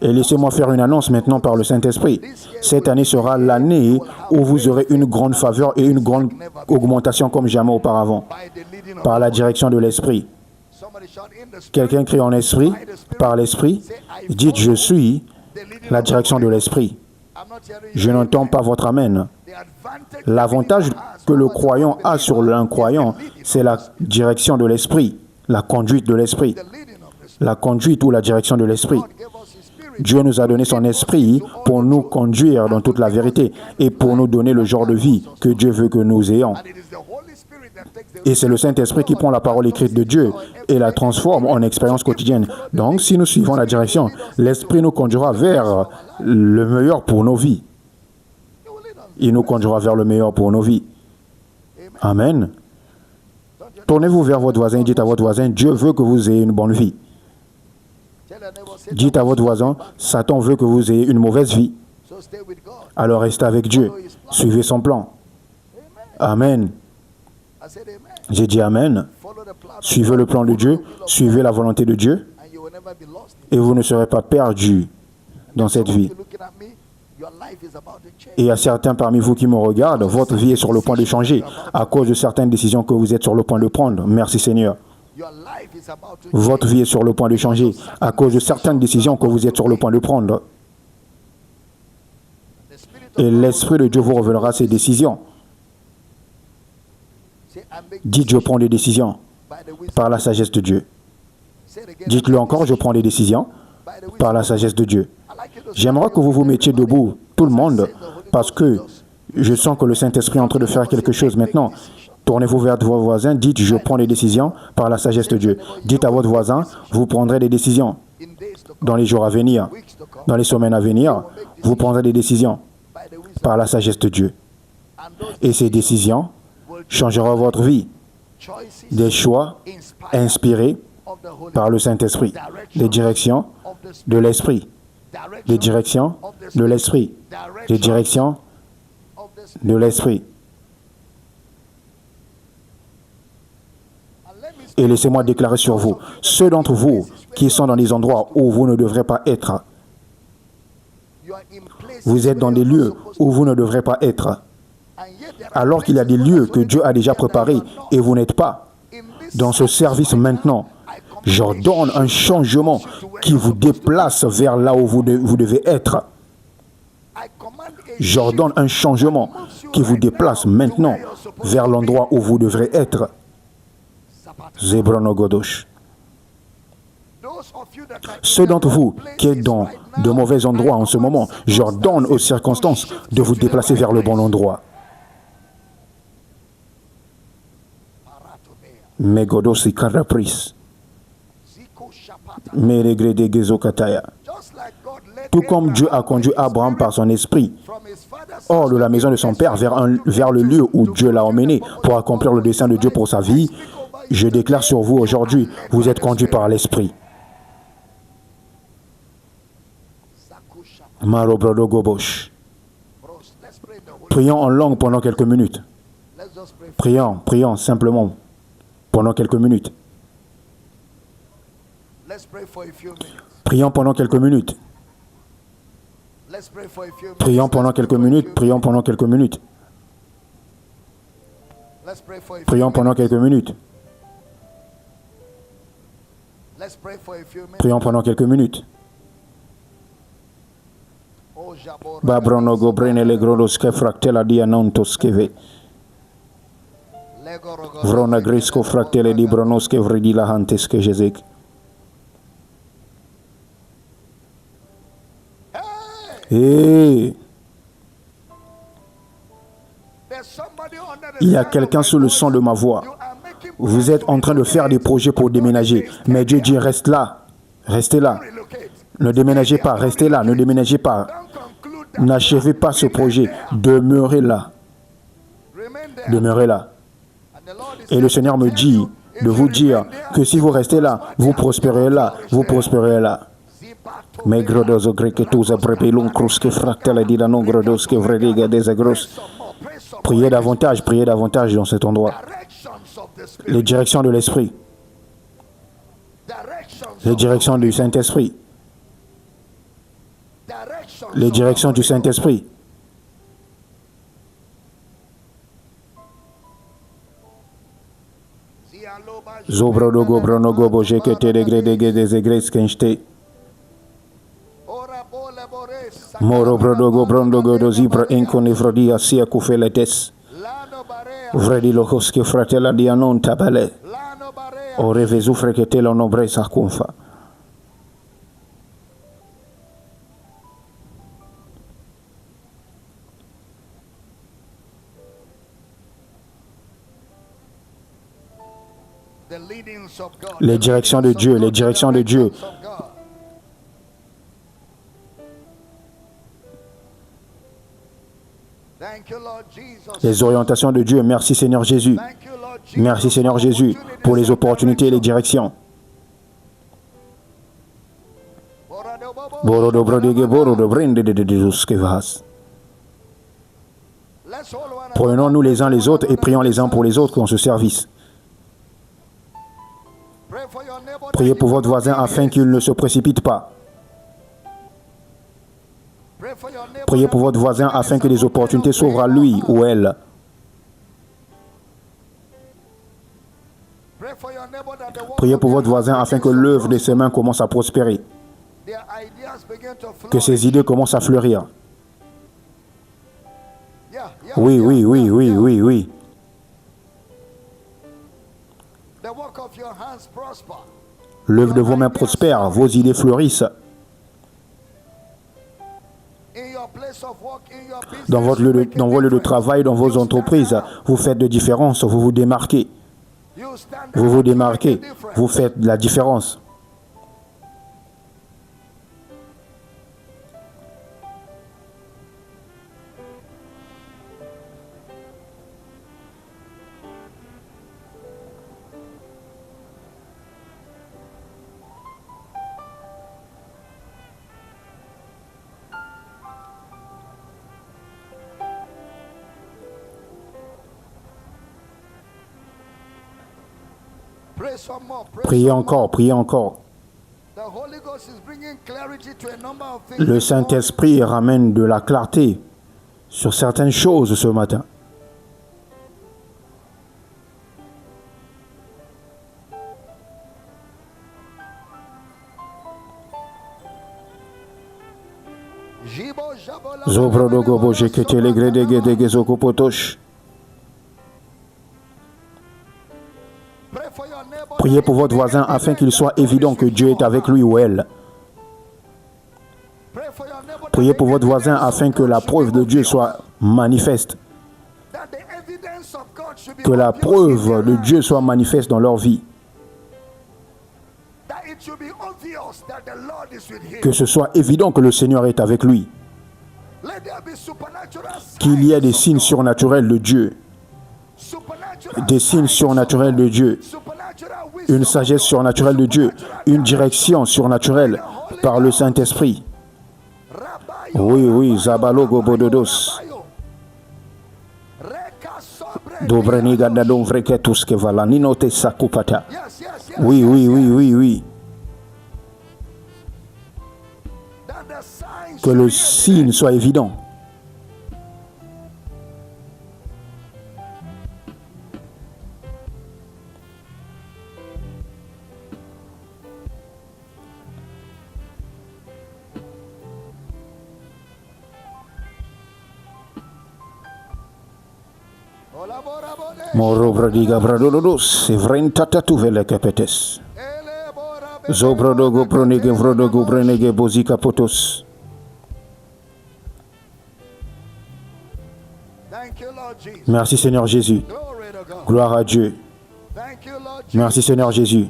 Et laissez-moi faire une annonce maintenant par le Saint-Esprit. Cette année sera l'année où vous aurez une grande faveur et une grande augmentation comme jamais auparavant. Par la direction de l'Esprit. Quelqu'un crie en esprit, par l'Esprit. Dites, je suis la direction de l'Esprit. Je n'entends pas votre amen. L'avantage que le croyant a sur l'incroyant, c'est la direction de l'Esprit, la conduite de l'Esprit. La conduite ou la direction de l'Esprit. Dieu nous a donné son Esprit pour nous conduire dans toute la vérité et pour nous donner le genre de vie que Dieu veut que nous ayons. Et c'est le Saint-Esprit qui prend la parole écrite de Dieu et la transforme en expérience quotidienne. Donc, si nous suivons la direction, l'Esprit nous conduira vers le meilleur pour nos vies. Il nous conduira vers le meilleur pour nos vies. Amen. Tournez-vous vers votre voisin et dites à votre voisin, Dieu veut que vous ayez une bonne vie. Dites à votre voisin, Satan veut que vous ayez une mauvaise vie. Alors restez avec Dieu. Suivez son plan. Amen. J'ai dit Amen. Suivez le plan de Dieu, suivez la volonté de Dieu et vous ne serez pas perdus dans cette vie. Et il y a certains parmi vous qui me regardent, votre vie est sur le point de changer à cause de certaines décisions que vous êtes sur le point de prendre. Merci Seigneur. Votre vie est sur le point de changer à cause de certaines décisions que vous êtes sur le point de prendre. Et l'Esprit de Dieu vous révélera ces décisions. Dites, je prends des décisions par la sagesse de Dieu. Dites-le encore, je prends des décisions par la sagesse de Dieu. J'aimerais que vous vous mettiez debout, tout le monde, parce que je sens que le Saint-Esprit est en train de faire quelque chose maintenant. Tournez-vous vers vos voisins, dites, je prends des décisions par la sagesse de Dieu. Dites à votre voisin, vous prendrez des décisions dans les jours à venir, dans les semaines à venir, vous prendrez des décisions par la sagesse de Dieu. Et ces décisions changera votre vie. Des choix inspirés par le Saint-Esprit. Les directions de l'Esprit. Les directions de l'Esprit. Les directions de l'Esprit. Et laissez-moi déclarer sur vous, ceux d'entre vous qui sont dans des endroits où vous ne devrez pas être, vous êtes dans des lieux où vous ne devrez pas être, alors qu'il y a des lieux que Dieu a déjà préparés et vous n'êtes pas dans ce service maintenant. J'ordonne un changement qui vous déplace vers là où vous devez être. J'ordonne un changement qui vous déplace maintenant vers l'endroit où vous devrez être. Zebronogodosh. Ceux d'entre vous qui êtes dans de mauvais endroits en ce moment, j'ordonne aux circonstances de vous déplacer vers le bon endroit. Megodosi karapris. Meregredegezokataya. Tout comme Dieu a conduit Abraham par son esprit hors de la maison de son père vers le lieu où Dieu l'a emmené pour accomplir le dessein de Dieu pour sa vie, je déclare sur vous aujourd'hui, vous êtes conduit par l'esprit. Marobrodogobosh. Prions en langue pendant quelques minutes. Prions simplement pendant quelques minutes. Prions pendant quelques minutes. Prions pendant quelques minutes. Prions pendant quelques minutes. Prions pendant quelques minutes. Prions pendant quelques minutes. Babronogo brenele grodoske fractela dianontoskeve. Vrona grisco fractele di bronoske vredila hanteske jezek. Et il y a quelqu'un sous le son de ma voix. Vous êtes en train de faire des projets pour déménager. Mais Dieu dit, reste là. Restez là. Ne déménagez pas. Restez là. Ne déménagez pas. N'achevez pas ce projet. Demeurez là. Demeurez là. Et le Seigneur me dit de vous dire que si vous restez là, vous prospérez là. Vous prospérez là. Mais grodozo greketuza brepelum kruske fractale di la non grodoske vrediga desagros. Priez davantage dans cet endroit. Les directions de l'Esprit. Les directions du Saint-Esprit. Les directions du Saint-Esprit. Zobrodogo bronogo bojekete degredege desegreskenste. Moro brodogo brondogo dozibra inconifrodia sia kufeletes. Vredi lohoske fratella dianon tabale. Ore vezu freketela nombre sarconfa. Les directions de Dieu, les directions de Dieu. Les orientations de Dieu. Merci Seigneur Jésus. Merci Seigneur Jésus pour les opportunités et les directions. Prenons-nous les uns les autres et prions les uns pour les autres dans ce service. Priez pour votre voisin afin qu'il ne se précipite pas. Priez pour votre voisin afin que les opportunités s'ouvrent à lui ou elle. Priez pour votre voisin afin que l'œuvre de ses mains commence à prospérer. Que ses idées commencent à fleurir. Oui. L'œuvre de vos mains prospère, vos idées fleurissent. Dans vos lieux de travail, dans vos entreprises, vous faites de différence, vous vous démarquez. Vous vous démarquez, vous faites la différence. Priez encore, priez encore. Le Saint-Esprit ramène de la clarté sur certaines choses ce matin. Zobrodogobo jeketele gredege zokopotosh. Priez pour votre voisin afin qu'il soit évident que Dieu est avec lui ou elle. Priez pour votre voisin afin que la preuve de Dieu soit manifeste. Que la preuve de Dieu soit manifeste dans leur vie. Que ce soit évident que le Seigneur est avec lui. Qu'il y ait des signes surnaturels de Dieu. Des signes surnaturels de Dieu. Une sagesse surnaturelle de Dieu. Une direction surnaturelle par le Saint-Esprit. Oui, Zabalogo Bododos. Dobreniga dadon vreketus que vala ninote sakupata. Oui. Que le signe soit évident. Moro bradiga bradodos, evrentata tuvele kepetes. Zobrodogo pronege vrodogo prenege bozika potos. Merci Seigneur Jésus. Gloire à Dieu. Merci Seigneur Jésus.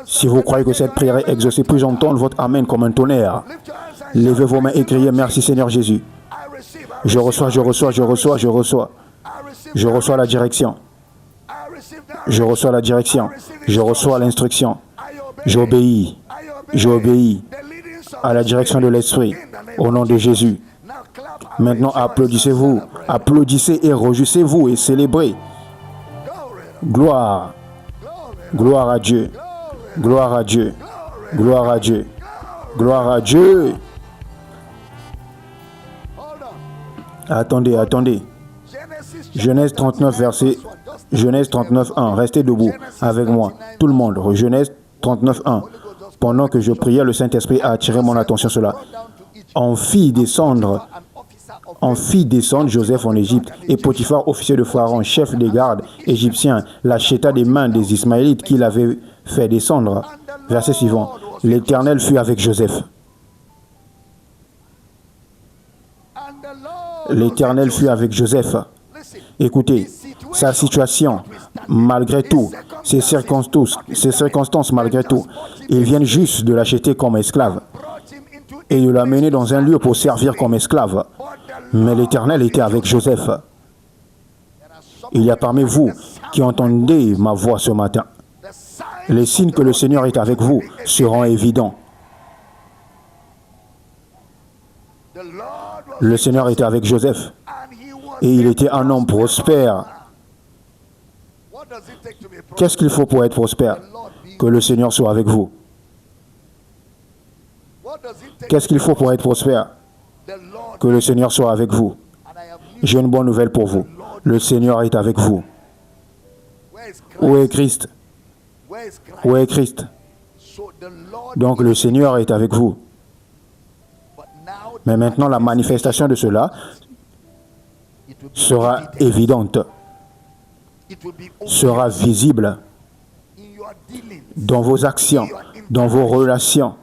Si vous croyez que cette prière est exaucée, puis entendre votre Amen comme un tonnerre. Levez vos mains et criez merci Seigneur Jésus. Je reçois. Je reçois la direction. Je reçois la direction. Je reçois l'instruction. J'obéis à la direction de l'Esprit. Au nom de Jésus. Maintenant, applaudissez-vous. Applaudissez et réjouissez-vous et célébrez. Gloire. Gloire à Dieu. Gloire à Dieu. Gloire à Dieu. Gloire à Dieu. Attendez. Genèse 39, verset... Genèse 39, 1. Restez debout avec moi. Tout le monde. Genèse 39, 1. Pendant que je priais, le Saint-Esprit a attiré mon attention sur cela. On fit descendre Joseph en Égypte, et Potiphar, officier de Pharaon, chef des gardes égyptiens, l'acheta des mains des Ismaélites qu'il avait fait descendre. Verset suivant. L'Éternel fut avec Joseph. L'Éternel fut avec Joseph. Écoutez, sa situation, malgré tout, ses circonstances malgré tout, ils viennent juste de l'acheter comme esclave et de l'amener dans un lieu pour servir comme esclave. Mais l'Éternel était avec Joseph. Il y a parmi vous qui entendez ma voix ce matin. Les signes que le Seigneur est avec vous seront évidents. Le Seigneur était avec Joseph et il était un homme prospère. Qu'est-ce qu'il faut pour être prospère? Que le Seigneur soit avec vous. Qu'est-ce qu'il faut pour être prospère? Que le Seigneur soit avec vous. J'ai une bonne nouvelle pour vous. Le Seigneur est avec vous. Où est Christ? Où est Christ? Donc le Seigneur est avec vous. Mais maintenant, la manifestation de cela sera évidente, sera visible dans vos actions, dans vos relations,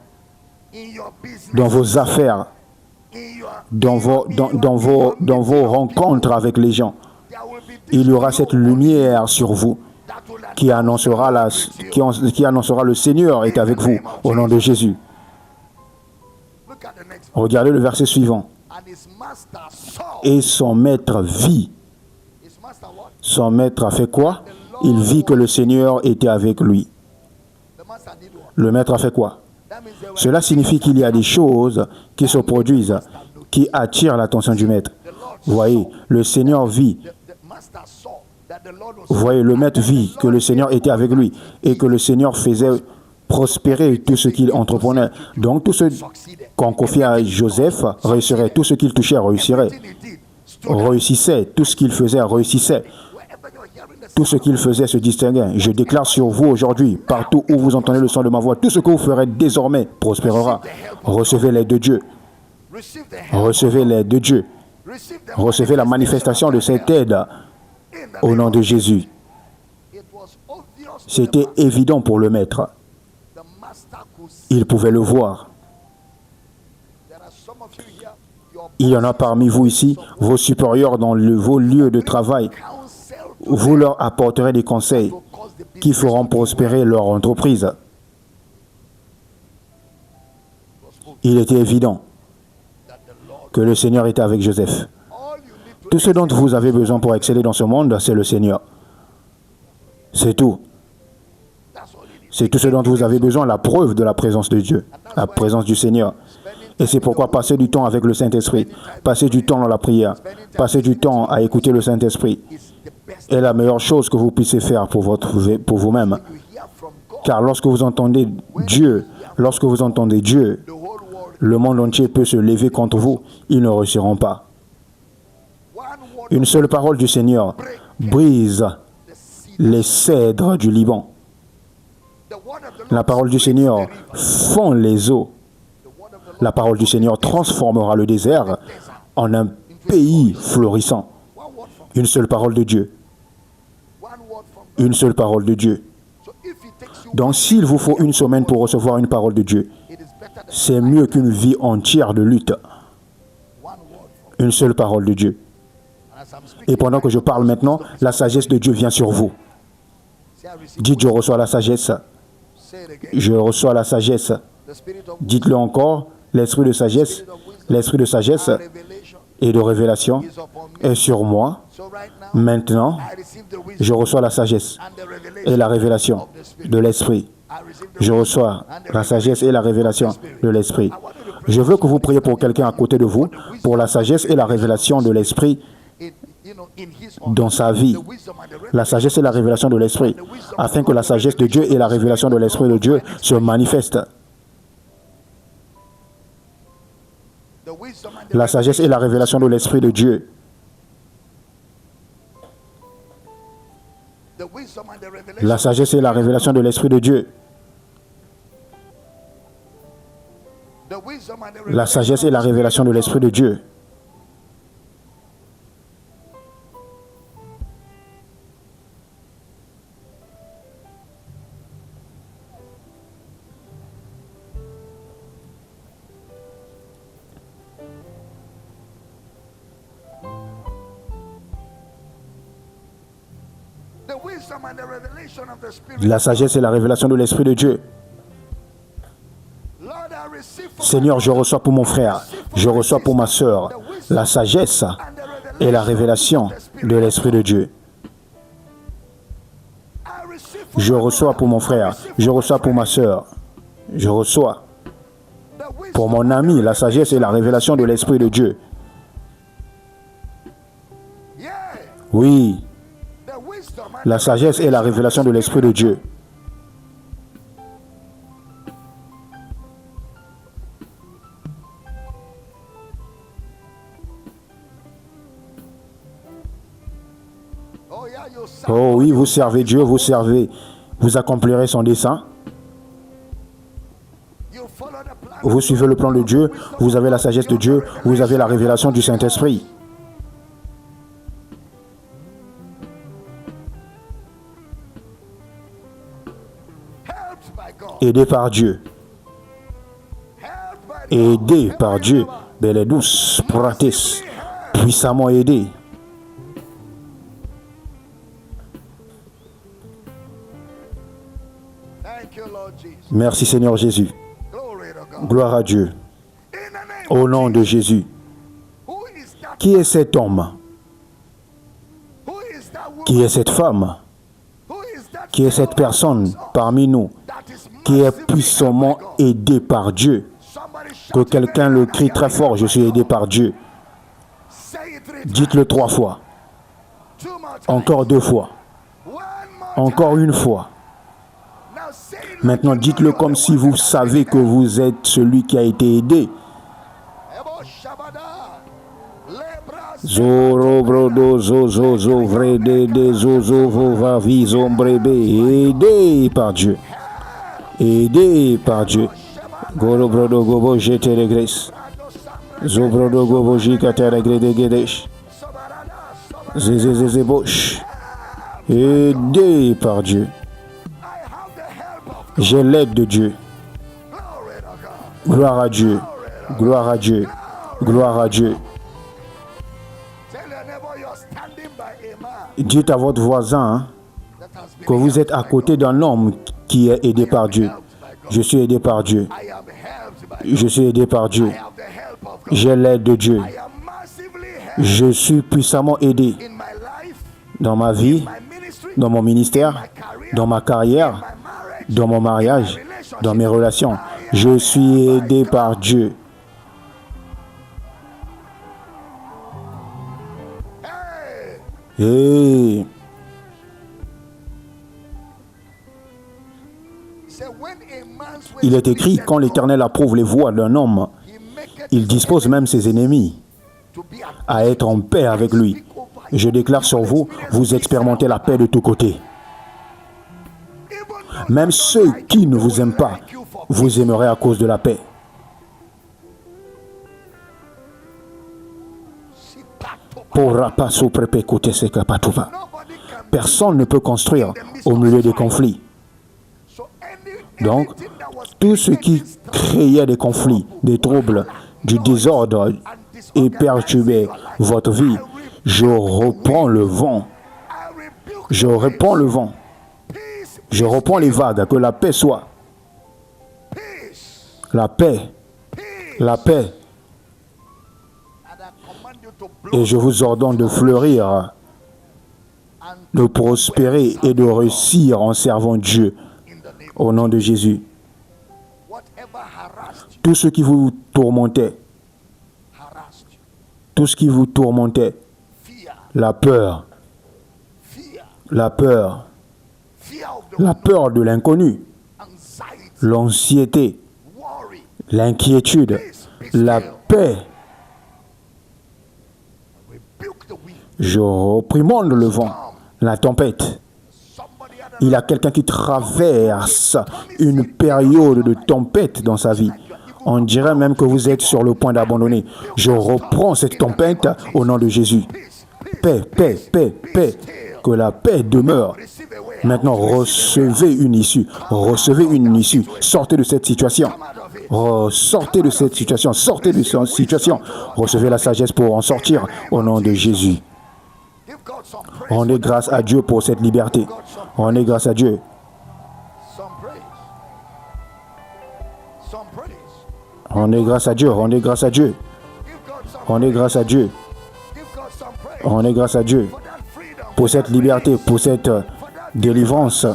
dans vos affaires, dans vos rencontres avec les gens. Il y aura cette lumière sur vous qui annoncera le Seigneur est avec vous au nom de Jésus. Regardez le verset suivant. Et son maître vit. Son maître a fait quoi? Il vit que le Seigneur était avec lui. Le maître a fait quoi? Cela signifie qu'il y a des choses qui se produisent, qui attirent l'attention du maître. Vous voyez, le Seigneur vit Vous voyez, le maître vit que le Seigneur était avec lui et que le Seigneur faisait prospérer tout ce qu'il entreprenait. Donc tout ce qu'on confiait à Joseph réussirait, tout ce qu'il touchait réussissait, tout ce qu'il faisait réussissait. Tout ce qu'il faisait se distinguait. Je déclare sur vous aujourd'hui, partout où vous entendez le son de ma voix, tout ce que vous ferez désormais prospérera. Recevez l'aide de Dieu. Recevez l'aide de Dieu. Recevez la manifestation de cette aide au nom de Jésus. C'était évident pour le maître. Il pouvait le voir. Il y en a parmi vous ici, vos supérieurs dans vos lieux de travail. Vous leur apporterez des conseils qui feront prospérer leur entreprise. Il était évident que le Seigneur était avec Joseph. Tout ce dont vous avez besoin pour exceller dans ce monde, c'est le Seigneur. C'est tout. C'est tout ce dont vous avez besoin, la preuve de la présence de Dieu, la présence du Seigneur. Et c'est pourquoi passer du temps avec le Saint-Esprit, passer du temps dans la prière, passer du temps à écouter le Saint-Esprit est la meilleure chose que vous puissiez faire pour vous-même. Car lorsque vous entendez Dieu, le monde entier peut se lever contre vous. Ils ne réussiront pas. Une seule parole du Seigneur brise les cèdres du Liban. La parole du Seigneur fend les eaux. La parole du Seigneur transformera le désert en un pays florissant. Une seule parole de Dieu. Une seule parole de Dieu. Donc s'il vous faut une semaine pour recevoir une parole de Dieu, c'est mieux qu'une vie entière de lutte. Une seule parole de Dieu. Et pendant que je parle maintenant, la sagesse de Dieu vient sur vous. Dites, je reçois la sagesse. Je reçois la sagesse. Dites-le encore, l'esprit de sagesse et de révélation est sur moi. Maintenant, je reçois la sagesse et la révélation de l'esprit. Je reçois la sagesse et la révélation de l'esprit. Je veux que vous priez pour quelqu'un à côté de vous, pour la sagesse et la révélation de l'esprit dans sa vie. La sagesse et la révélation de l'esprit, afin que la sagesse de Dieu et la révélation de l'esprit de Dieu se manifestent. La sagesse et la révélation de l'esprit de Dieu. La sagesse et la révélation de l'esprit de Dieu. La sagesse et la révélation de l'esprit de Dieu. La sagesse et la révélation de l'esprit de Dieu. Seigneur, je reçois pour mon frère, je reçois pour ma sœur la sagesse et la révélation de l'esprit de Dieu. Je reçois pour mon frère, je reçois pour ma sœur, je reçois pour mon ami la sagesse et la révélation de l'esprit de Dieu. Oui, la sagesse et la révélation de l'esprit de Dieu. Oh oui, vous servez Dieu, vous accomplirez son dessein. Vous suivez le plan de Dieu, vous avez la sagesse de Dieu, vous avez la révélation du Saint-Esprit. Aidé par Dieu. Aidé par Dieu. Belle douce, pratis, puissamment aidé. Merci Seigneur Jésus. Gloire à Dieu. Au nom de Jésus. Qui est cet homme? Qui est cette femme? Qui est cette personne parmi nous qui est puissamment aidé par Dieu? Que quelqu'un le crie très fort, je suis aidé par Dieu. Dites-le 3 fois. Encore 2 fois. Encore une fois. Maintenant, dites-le comme si vous savez que vous êtes celui qui a été aidé. Zoro brodo zozo zo vrede de zozo vova vizombrebe. Aidé par Dieu. Aidé par Dieu. Goro brodo gobo jete regres. Zo brodo gobo jikate regre de gedesh. Zezezeze bosh. Aidé par Dieu. J'ai l'aide de Dieu. Gloire à Dieu. Gloire à Dieu. Gloire à Dieu. Dites à votre voisin que vous êtes à côté d'un homme qui est aidé par Dieu. Je suis aidé par Dieu. Je suis aidé par Dieu. J'ai l'aide de Dieu. Je suis puissamment aidé dans ma vie, dans mon ministère, dans ma carrière, dans mon mariage, dans mes relations. Je suis aidé par Dieu. Et il est écrit, quand l'Éternel approuve les voies d'un homme, il dispose même ses ennemis à être en paix avec lui. Je déclare sur vous, vous expérimentez la paix de tous côtés. Même ceux qui ne vous aiment pas, vous aimerez à cause de la paix. Personne ne peut construire au milieu des conflits. Donc, tout ce qui créait des conflits, des troubles, du désordre et perturbait votre vie, je reprends le vent. Je reprends le vent. Je reprends les vagues, que la paix soit. La paix. La paix. Et je vous ordonne de fleurir, de prospérer et de réussir en servant Dieu. Au nom de Jésus. Tout ce qui vous tourmentait, tout ce qui vous tourmentait, la peur, la peur, la peur de l'inconnu, l'anxiété, l'inquiétude, la paix. Je réprimande le vent, la tempête. Il y a quelqu'un qui traverse une période de tempête dans sa vie. On dirait même que vous êtes sur le point d'abandonner. Je reprends cette tempête au nom de Jésus. Paix, paix, paix, paix. Que la paix demeure. Maintenant, recevez une issue. Recevez une issue. Sortez de cette situation. Sortez de cette situation. Sortez de cette situation. Recevez la sagesse pour en sortir au nom de Jésus. Rendez grâce à Dieu pour cette liberté. Rendez grâce à Dieu. Rendez grâce à Dieu. Rendez grâce à Dieu. Rendez grâce à Dieu. Rendez grâce à Dieu pour cette liberté, pour cette délivrance.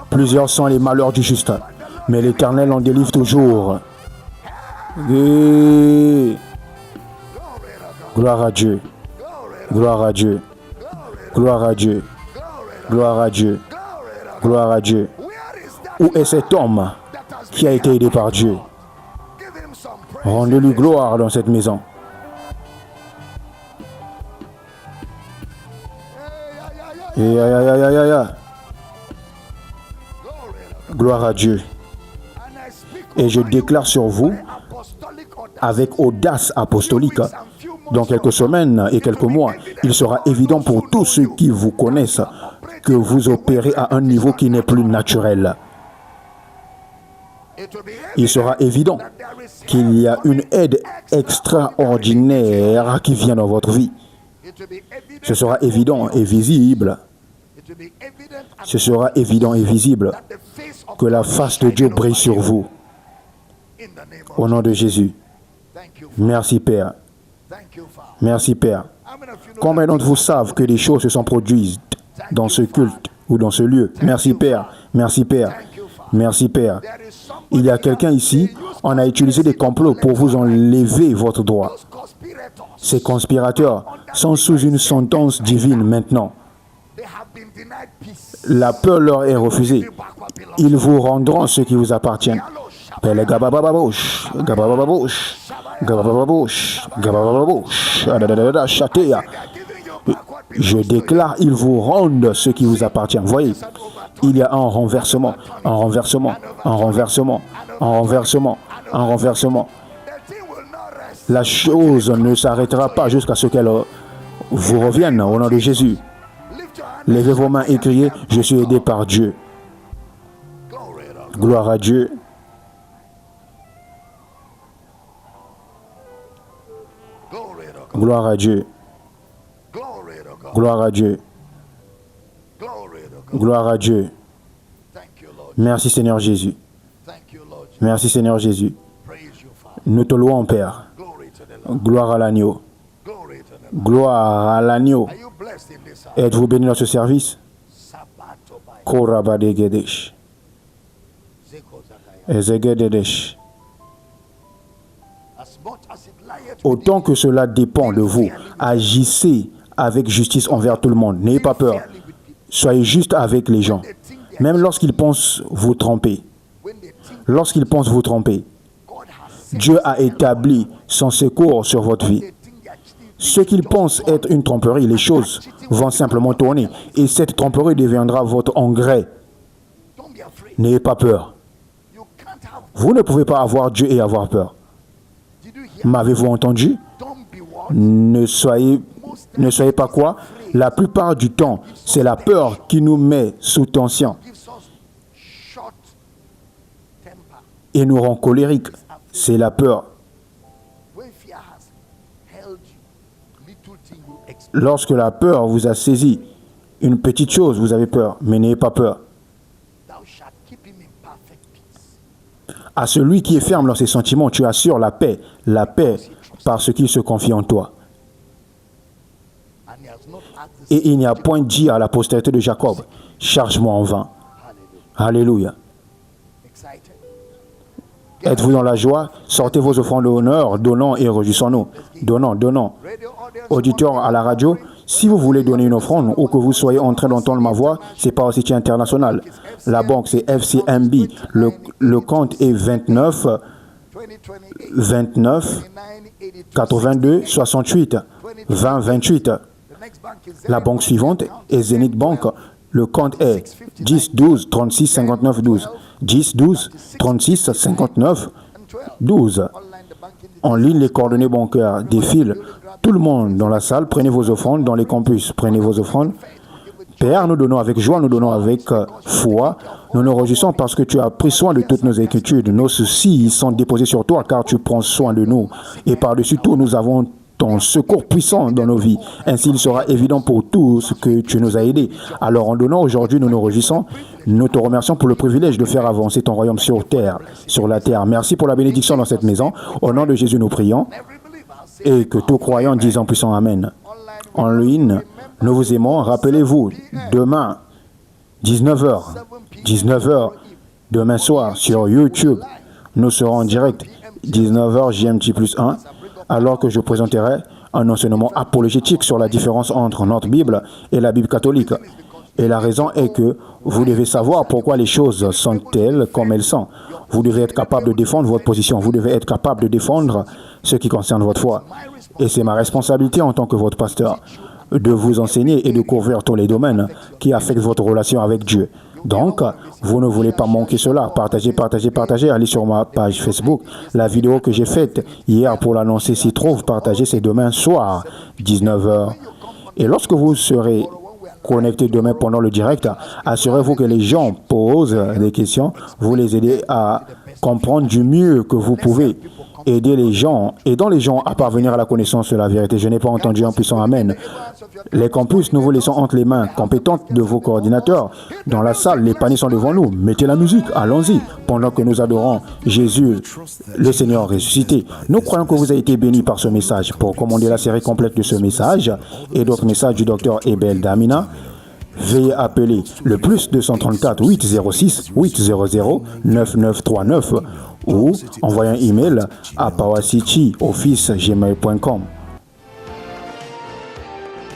Plusieurs sont les malheurs du juste, mais l'Éternel en délivre toujours. Et gloire à Dieu. Gloire à Dieu. Gloire à Dieu. Gloire à Dieu. Gloire à Dieu. Où est cet homme qui a été aidé par Dieu? Rendez-lui gloire dans cette maison. Gloire à Dieu. Et je déclare sur vous, avec audace apostolique, dans quelques semaines et quelques mois, il sera évident pour tous ceux qui vous connaissent que vous opérez à un niveau qui n'est plus naturel. Il sera évident qu'il y a une aide extraordinaire qui vient dans votre vie. Ce sera évident et visible. Ce sera évident et visible que la face de Dieu brille sur vous. Au nom de Jésus. Merci Père. Merci Père. Combien d'entre vous savent que des choses se sont produites dans ce culte ou dans ce lieu? Merci Père. Merci Père. Merci Père. Il y a quelqu'un ici, on a utilisé des complots pour vous enlever votre droit. Ces conspirateurs sont sous une sentence divine maintenant. La peur leur est refusée. Ils vous rendront ce qui vous appartient. Pele gababababouche, gababababouche, gababababouche, gababababouche, adadadada, chatéa. Je déclare, ils vous rendent ce qui vous appartient. Voyez, il y a un renversement, un renversement, un renversement, un renversement, un renversement. La chose ne s'arrêtera pas jusqu'à ce qu'elle vous revienne au nom de Jésus. Levez vos mains et criez, je suis aidé par Dieu. Gloire à Dieu. Gloire à Dieu. Gloire à Dieu. Gloire à Dieu. Merci Seigneur Jésus. Merci Seigneur Jésus. Nous te louons Père. Gloire à l'agneau. Gloire à l'agneau. Êtes-vous béni dans ce service? Korabadegedesh. Ezegededesh. Autant que cela dépend de vous, agissez avec justice envers tout le monde. N'ayez pas peur. Soyez juste avec les gens. Même lorsqu'ils pensent vous tromper. Lorsqu'ils pensent vous tromper. Dieu a établi son secours sur votre vie. Ce qu'ils pensent être une tromperie, les choses vont simplement tourner. Et cette tromperie deviendra votre engrais. N'ayez pas peur. Vous ne pouvez pas avoir Dieu et avoir peur. M'avez-vous entendu? Ne soyez pas quoi? La plupart du temps, c'est la peur qui nous met sous tension et nous rend colériques. C'est la peur. Lorsque la peur vous a saisi, une petite chose, vous avez peur, mais n'ayez pas peur. À celui qui est ferme dans ses sentiments, tu assures la paix parce qu'il se confie en toi. Et il n'y a point dit à la postérité de Jacob, charge-moi en vain. Alléluia. Êtes-vous dans la joie? Sortez vos offrandes d'honneur, donnons et réjouissons-nous. Donnons. Auditeurs à la radio, si vous voulez donner une offrande ou que vous soyez en train d'entendre ma voix, c'est Power City International. La banque, c'est FCMB. Le compte est 29 82 68 20 28. La banque suivante est Zenith Bank. Le compte est 10 12 36 59 12. 10 12 36 59 12. En ligne, les coordonnées bancaires défilent. Tout le monde dans la salle, prenez vos offrandes. Dans les campus, prenez vos offrandes. Père, nous donnons avec joie, nous donnons avec foi. Nous nous réjouissons parce que tu as pris soin de toutes nos inquiétudes. Nos soucis sont déposés sur toi car tu prends soin de nous. Et par-dessus tout, nous avons ton secours puissant dans nos vies. Ainsi, il sera évident pour tous que tu nous as aidés. Alors, en donnant aujourd'hui, nous nous réjouissons. Nous te remercions pour le privilège de faire avancer ton royaume sur la terre. Merci pour la bénédiction dans cette maison. Au nom de Jésus, nous prions. Et que tout croyant dise en puissant Amen. En ligne, nous vous aimons. Rappelez-vous, demain, 19h, demain soir, sur YouTube, nous serons en direct, 19h GMT plus 1, alors que je présenterai un enseignement apologétique sur la différence entre notre Bible et la Bible catholique. Et la raison est que vous devez savoir pourquoi les choses sont telles comme elles sont. Vous devez être capable de défendre votre position. Vous devez être capable de défendre ce qui concerne votre foi. Et c'est ma responsabilité en tant que votre pasteur de vous enseigner et de couvrir tous les domaines qui affectent votre relation avec Dieu. Donc, vous ne voulez pas manquer cela. Partagez. Allez sur ma page Facebook. La vidéo que j'ai faite hier pour l'annoncer s'y trouve. Partagez, c'est demain soir, 19h. Et lorsque vous serez connecté demain pendant le direct, assurez-vous que les gens posent des questions. Vous les aidez à comprendre du mieux que vous pouvez. Aidant les gens à parvenir à la connaissance de la vérité. Je n'ai pas entendu un puissant Amen. Les campus, nous vous laissons entre les mains compétentes de vos coordinateurs. Dans la salle, les paniers sont devant nous. Mettez la musique, allons-y, pendant que nous adorons Jésus, le Seigneur ressuscité. Nous croyons que vous avez été bénis par ce message. Pour commander la série complète de ce message et d'autres messages du docteur Ebel Damina, veuillez appeler le plus 234 806 800 9939 ou envoyer un email à powercityoffice@gmail.com.